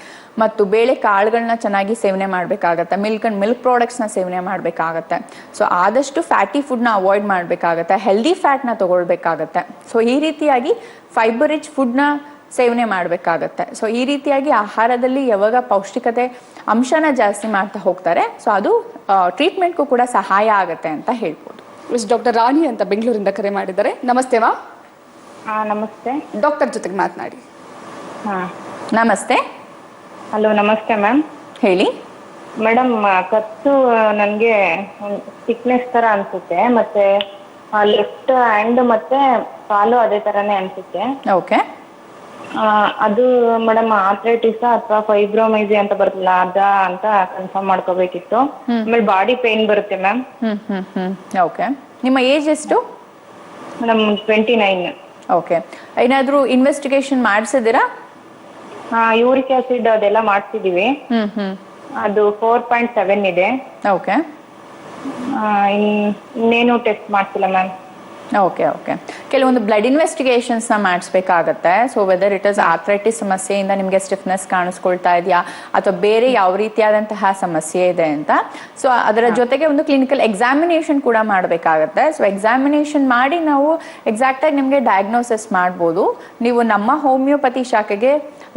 ಮತ್ತು ಬೇಳೆ ಕಾಳುಗಳನ್ನ ಚೆನ್ನಾಗಿ ಸೇವನೆ ಮಾಡಬೇಕಾಗತ್ತೆ, ಮಿಲ್ಕ್ ಪ್ರಾಡಕ್ಟ್ಸ್ನ ಸೇವನೆ ಮಾಡಬೇಕಾಗತ್ತೆ. ಸೊ ಆದಷ್ಟು ಫ್ಯಾಟಿ ಫುಡ್ನ ಅವಾಯ್ಡ್ ಮಾಡಬೇಕಾಗತ್ತೆ, ಹೆಲ್ದಿ ಫ್ಯಾಟ್ನ ತೊಗೊಳ್ಬೇಕಾಗತ್ತೆ. ಸೊ ಈ ರೀತಿಯಾಗಿ ಫೈಬರ್ ರಿಚ್ ಫುಡ್ನ ಸೇವನೆ ಮಾಡಬೇಕಾಗತ್ತೆ. ಸೊ ಈ ರೀತಿಯಾಗಿ ಆಹಾರದಲ್ಲಿ ಯಾವಾಗ ಪೌಷ್ಟಿಕತೆ ಅಂಶನ ಜಾಸ್ತಿ ಮಾಡ್ತಾ ಹೋಗ್ತಾರೆ ಸೊ ಅದು ಟ್ರೀಟ್ಮೆಂಟ್ಗೂ ಕೂಡ ಸಹಾಯ ಆಗುತ್ತೆ ಅಂತ ಹೇಳ್ಬೋದು. ಡಾಕ್ಟರ್ ರಾಣಿ ಅಂತ ಬೆಂಗಳೂರಿಂದ ಕರೆ ಮಾಡಿದ್ದಾರೆ. ನಮಸ್ತೆ ಮಾ. ನಮಸ್ತೆ. ಡಾಕ್ಟರ್ ಜೊತೆಗೆ ಮಾತನಾಡಿ. ನಮಸ್ತೆ. ಹಲೋ, ನಮಸ್ತೆ ಮ್ಯಾಮ್. ಹೇಳಿ ಮೇಡಮ್. ಕತ್ತು ನನಗೆ ಥಿಕ್ನೆಸ್ ಥರ ಅನಿಸುತ್ತೆ, ಮತ್ತೆ ಲೆಫ್ಟ್ ಹ್ಯಾಂಡ್ ಮತ್ತೆ ಕಾಲು ಅದೇ ಥರನೇ ಅನಿಸುತ್ತೆ. ಓಕೆ. ಅದು ಮೇಡಮ್ ಆರ್ಥ್ರೈಟಿಸ್ ಅಥವಾ ಫೈಬ್ರೋಮೈಸಿ ಅಂತ ಬರ್ತಲ್ಲ ಅದ ಅಂತ ಕನ್ಫರ್ಮ್ ಮಾಡ್ಕೋಬೇಕಿತ್ತು. ಆಮೇಲೆ ಬಾಡಿ ಪೇನ್ ಬರುತ್ತೆ ಮ್ಯಾಮ್. ಓಕೆ. ನಿಮ್ಮ ಏಜ್ ಎಷ್ಟು? ಮೇಡಮ್ 29. ಓಕೆ. ಏನಾದರೂ ಇನ್ವೆಸ್ಟಿಗೇಷನ್ ಮಾಡಿಸಿದ್ದೀರಾ? ಯೂರಿಕ್ ಆಸಿಡ್ ಅದೆಲ್ಲ ಮಾಡ್ಸಿದೀವಿ. ಅದು 4.7 ಇದೆ. ಓಕೆ. ಇನ್ನೇನು ಟೆಸ್ಟ್ ಮಾಡ್ತಿಲ್ಲ ಮ್ಯಾಮ್. ಓಕೆ. ಕೆಲವೊಂದು ಬ್ಲಡ್ ಇನ್ವೆಸ್ಟಿಗೇಷನ್ಸ್ನ ಮಾಡಿಸ್ಬೇಕಾಗತ್ತೆ. So whether it is arthritis ಸಮಸ್ಯೆಯಿಂದ ನಿಮಗೆ ಸ್ಟಿಫ್ನೆಸ್ ಕಾಣಿಸ್ಕೊಳ್ತಾ ಇದೆಯಾ ಅಥವಾ ಬೇರೆ ಯಾವ ರೀತಿಯಾದಂತಹ ಸಮಸ್ಯೆ ಇದೆ ಅಂತ. ಸೊ ಅದರ ಜೊತೆಗೆ ಒಂದು ಕ್ಲಿನಿಕಲ್ ಎಕ್ಸಾಮಿನೇಷನ್ ಕೂಡ ಮಾಡಬೇಕಾಗತ್ತೆ. ಸೊ ಎಕ್ಸಾಮಿನೇಷನ್ ಮಾಡಿ ನಾವು ಎಕ್ಸಾಕ್ಟಾಗಿ ನಿಮಗೆ ಡಯಾಗ್ನೋಸಿಸ್ ಮಾಡ್ಬೋದು. ನೀವು ನಮ್ಮ ಹೋಮಿಯೋಪತಿ ಶಾಖೆಗೆ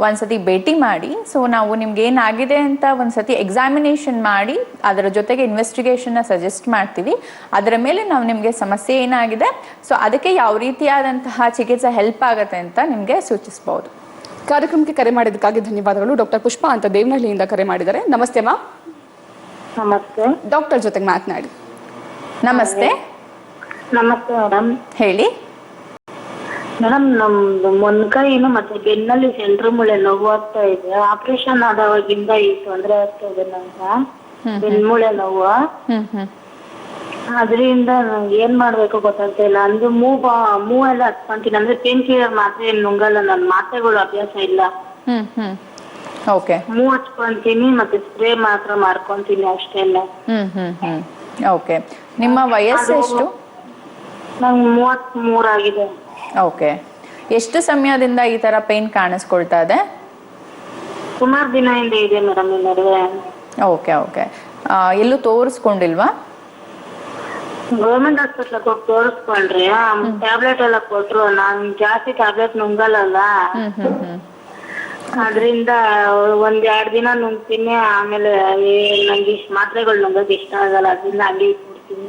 ಒಂದ್ಸತಿ ಭೇಟಿ ಮಾಡಿ, ಸೊ ನಾವು ನಿಮ್ಗೆ ಏನಾಗಿದೆ ಅಂತ ಒಂದ್ಸತಿ ಎಕ್ಸಾಮಿನೇಷನ್ ಮಾಡಿ ಅದರ ಜೊತೆಗೆ ಇನ್ವೆಸ್ಟಿಗೇಷನ್ನ ಸಜೆಸ್ಟ್ ಮಾಡ್ತೀವಿ. ಅದರ ಮೇಲೆ ನಾವು ನಿಮಗೆ ಸಮಸ್ಯೆ ಏನಾಗಿದೆ ಸೊ ಅದಕ್ಕೆ ಯಾವ ರೀತಿಯಾದಂತಹ ಚಿಕಿತ್ಸೆ ಹೆಲ್ಪ್ ಆಗುತ್ತೆ ಅಂತ ನಿಮಗೆ ಸೂಚಿಸಬಹುದು. ಕಾರ್ಯಕ್ರಮಕ್ಕೆ ಕರೆ ಮಾಡಿದ್ದಕ್ಕಾಗಿ ಧನ್ಯವಾದಗಳು. ಡಾಕ್ಟರ್ ಪುಷ್ಪಾ ಅಂತ ದೇವನಹಳ್ಳಿಯಿಂದ ಕರೆ ಮಾಡಿದ್ದಾರೆ. ನಮಸ್ತೆ ಮಾ. ನಮಸ್ತೆ. ಡಾಕ್ಟರ್ ಜೊತೆಗೆ ಮಾತನಾಡಿ. ನಮಸ್ತೆ. ನಮಸ್ತೆ ಮೇಡಮ್. ಹೇಳಿ. ಮೇಡಮ್ ನಮ್ದು ಮೊನ್ಕೈನು ಮತ್ತೆ ಬೆನ್ನಲ್ಲಿ ಸೆಂಟ್ರ್ ಮೂಳೆ ನೋವು ಆಗ್ತಾ ಇದೆ. ಆಪರೇಷನ್ ಆದವಾಗಿಂದ ಈ ತೊಂದರೆ ಆಗ್ತಾ ಇದೆ ನಂಗೆ, ಬೆನ್ಮೂಳೆ ನೋವು. ಅದರಿಂದ ಏನ್ ಮಾಡ್ಬೇಕು ಗೊತ್ತಾಗ್ತಾ ಇಲ್ಲ. ಅಂದ್ರೆ ಮೂವ್ ಎಲ್ಲ ಹತ್ಕೊಂತೀನಿ. ಅಂದ್ರೆ ಪೇನ್ ಕಿಲ್ಲರ್ ಮಾತ್ರೆ ಏನ್ ನುಂಗಲ್ಲ, ನನ್ ಮಾತ್ರೆಗಳು ಅಭ್ಯಾಸ ಇಲ್ಲ. ಓಕೆ. ಮೂವ್ ಹಚ್ಕೊಂತೀನಿ ಮತ್ತೆ ಸ್ಪ್ರೇ ಮಾತ್ರ ಮಾಡ್ಕೊಂತೀನಿ ಅಷ್ಟೇನೆ. ಓಕೆ. ನಿಮ್ಮ ವಯಸ್ಸು ಎಷ್ಟು? ನಂಗೆ 33 ಆಗಿದೆ. ಓಕೆ. ಎಷ್ಟು ಸಮಯದಿಂದ ಈ ತರ ಪೇನ್ ಕಾಣಿಸ್ಕೊಳ್ತಾ ಇದೆ? ಸುಮಾರು ದಿನದಿಂದ ಇದೆ ಮೇಡಮ್ ಈ ನಡುವೆ. Okay okay. ಎಲ್ಲೂ ತೋರಿಸ್ಕೊಂಡಿಲ್ವಾ? ಗೌರ್ಮೆಂಟ್ ಹಾಸ್ಪಿಟ್ಲ್ ಹೋಗಿ ತೋರಿಸ್ಕೊಂಡ್ರಿ, ಟ್ಯಾಬ್ಲೆಟ್ ಎಲ್ಲ ಕೊಟ್ರು. ನಾನ್ ಜಾಸ್ತಿ ಟ್ಯಾಬ್ಲೆಟ್ ನುಂಗಲ್ಲ, ಅದ್ರಿಂದ 1-2 ದಿನ ನುಂಗ್ತೀನಿ. ಆಮೇಲೆ ನಂಗೆ ಇಷ್ಟ ಮಾತ್ರೆಗಳು ನುಂಗಕ್ ಇಷ್ಟ ಆಗಲ್ಲ, ಅದರಿಂದ ಹಂಗೆ ಇಟ್ಬಿಡ್ತೀನಿ.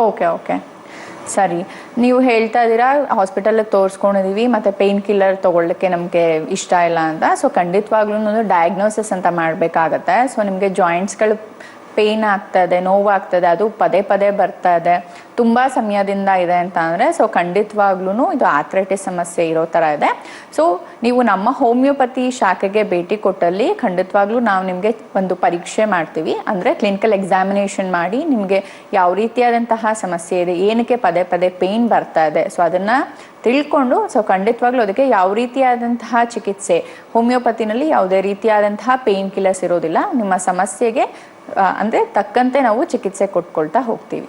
ಓಕೆ ಓಕೆ, ಸರಿ. ನೀವು ಹೇಳ್ತಾ ಇದ್ದೀರಾ ಹಾಸ್ಪಿಟಲ್ಗೆ ತೋರಿಸ್ಕೊಂಡಿದ್ದೀವಿ ಮತ್ತು ಪೇನ್ ಕಿಲ್ಲರ್ ತೊಗೊಳ್ಳಿಕ್ಕೆ ನಮಗೆ ಇಷ್ಟ ಇಲ್ಲ ಅಂತ. ಸೊ ಖಂಡಿತವಾಗ್ಲೂ ಡಯಾಗ್ನೋಸಿಸ್ ಅಂತ ಮಾಡಬೇಕಾಗತ್ತೆ. ಸೊ ನಿಮಗೆ ಜಾಯಿಂಟ್ಸ್ಗಳು ಪೇನ್ ಆಗ್ತದೆ, ನೋವಾಗ್ತದೆ, ಅದು ಪದೇ ಪದೇ ಬರ್ತಾ ಇದೆ, ತುಂಬ ಸಮಯದಿಂದ ಇದೆ ಅಂತ ಅಂದರೆ ಸೊ ಖಂಡಿತವಾಗ್ಲೂ ಇದು ಆರ್ಥ್ರೈಟಿಸ್ ಸಮಸ್ಯೆ ಇರೋ ಥರ ಇದೆ. ಸೊ ನೀವು ನಮ್ಮ ಹೋಮಿಯೋಪತಿ ಶಾಖೆಗೆ ಭೇಟಿ ಕೊಟ್ಟಲ್ಲಿ ಖಂಡಿತವಾಗ್ಲೂ ನಾವು ನಿಮಗೆ ಒಂದು ಪರೀಕ್ಷೆ ಮಾಡ್ತೀವಿ. ಅಂದರೆ ಕ್ಲಿನಿಕಲ್ ಎಕ್ಸಾಮಿನೇಷನ್ ಮಾಡಿ ನಿಮಗೆ ಯಾವ ರೀತಿಯಾದಂತಹ ಸಮಸ್ಯೆ ಇದೆ, ಏನಕ್ಕೆ ಪದೇ ಪದೇ ಪೇನ್ ಬರ್ತಾ ಇದೆ, ಸೊ ಅದನ್ನು ತಿಳ್ಕೊಂಡು ಸೊ ಖಂಡಿತವಾಗ್ಲೂ ಅದಕ್ಕೆ ಯಾವ ರೀತಿಯಾದಂತಹ ಚಿಕಿತ್ಸೆ, ಹೋಮಿಯೋಪತಿನಲ್ಲಿ ಯಾವುದೇ ರೀತಿಯಾದಂತಹ ಪೇನ್ ಕಿಲ್ಲರ್ಸ್ ಇರೋದಿಲ್ಲ. ನಿಮ್ಮ ಸಮಸ್ಯೆಗೆ ಅಂದರೆ ತಕ್ಕಂತೆ ನಾವು ಚಿಕಿತ್ಸೆ ಕೊಟ್ಕೊಳ್ತಾ ಹೋಗ್ತೀವಿ.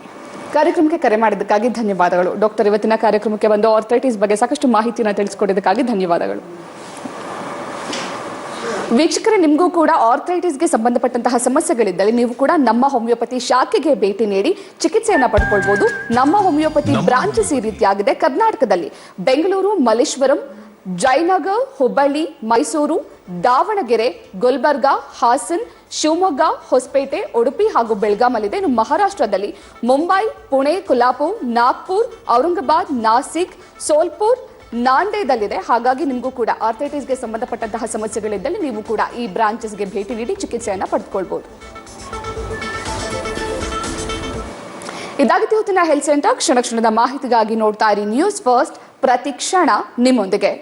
ಕಾರ್ಯಕ್ರಮಕ್ಕೆ ಕರೆ ಮಾಡಿದ್ದಕ್ಕಾಗಿ ಧನ್ಯವಾದಗಳು ಡಾಕ್ಟರ್. ಇವತ್ತಿನ ಕಾರ್ಯಕ್ರಮಕ್ಕೆ ಬಂದು ಆರ್ಥ್ರೈಟಿಸ್ ಬಗ್ಗೆ ಸಾಕಷ್ಟು ಮಾಹಿತಿಯನ್ನು ತಿಳಿಸ್ಕೊಟ್ಟಿದ್ದಕ್ಕಾಗಿ ಧನ್ಯವಾದಗಳು. ವೀಕ್ಷಕರೇ, ನಿಮಗೂ ಕೂಡ ಆರ್ಥ್ರೈಟಿಸ್ಗೆ ಸಂಬಂಧಪಟ್ಟಂತಹ ಸಮಸ್ಯೆಗಳಿದ್ದಲ್ಲಿ ನೀವು ಕೂಡ ನಮ್ಮ ಹೋಮಿಯೋಪತಿ ಶಾಖೆಗೆ ಭೇಟಿ ನೀಡಿ ಚಿಕಿತ್ಸೆಯನ್ನು ಪಡ್ಕೊಳ್ಬಹುದು. ನಮ್ಮ ಹೋಮಿಯೋಪತಿ ಬ್ರಾಂಚಸ್ ಈ ರೀತಿಯಾಗಿದೆ: ಕರ್ನಾಟಕದಲ್ಲಿ ಬೆಂಗಳೂರು, ಮಲ್ಲೇಶ್ವರಂ, ಜಯನಗರ್, ಹುಬ್ಬಳ್ಳಿ, ಮೈಸೂರು, ದಾವಣಗೆರೆ, ಗುಲ್ಬರ್ಗಾ, ಹಾಸನ್, ಶಿವಮೊಗ್ಗ, ಹೊಸಪೇಟೆ, ಉಡುಪಿ ಹಾಗೂ ಬೆಳಗಾಮಲ್ಲಿದೆ. ಇನ್ನು ಮಹಾರಾಷ್ಟ್ರದಲ್ಲಿ ಮುಂಬೈ, ಪುಣೆ, ಕೊಲ್ಹಾಪುರ್, ನಾಗ್ಪುರ್, ಔರಂಗಾಬಾದ್, ನಾಸಿಕ್, ಸೋಲ್ಪುರ್, ನಾಂದೇದಲ್ಲಿದೆ. ಹಾಗಾಗಿ ನಿಮಗೂ ಕೂಡ ಆರ್ಥ್ರೈಟಿಸ್ಗೆ ಸಂಬಂಧಪಟ್ಟಂತಹ ಸಮಸ್ಯೆಗಳಿದ್ದಲ್ಲಿ ನೀವು ಕೂಡ ಈ ಬ್ರಾಂಚಸ್ಗೆ ಭೇಟಿ ನೀಡಿ ಚಿಕಿತ್ಸೆಯನ್ನು ಪಡೆದುಕೊಳ್ಬಹುದು. ಇದಾಗಿತ್ತು ಇವತ್ತಿನ ಹೆಲ್ತ್ ಸೆಂಟರ್. ಕ್ಷಣ ಕ್ಷಣದ ಮಾಹಿತಿಗಾಗಿ ನೋಡ್ತಾ ಇರಿ ನ್ಯೂಸ್ ಫಸ್ಟ್, ಪ್ರತಿ ಕ್ಷಣ ನಿಮ್ಮೊಂದಿಗೆ.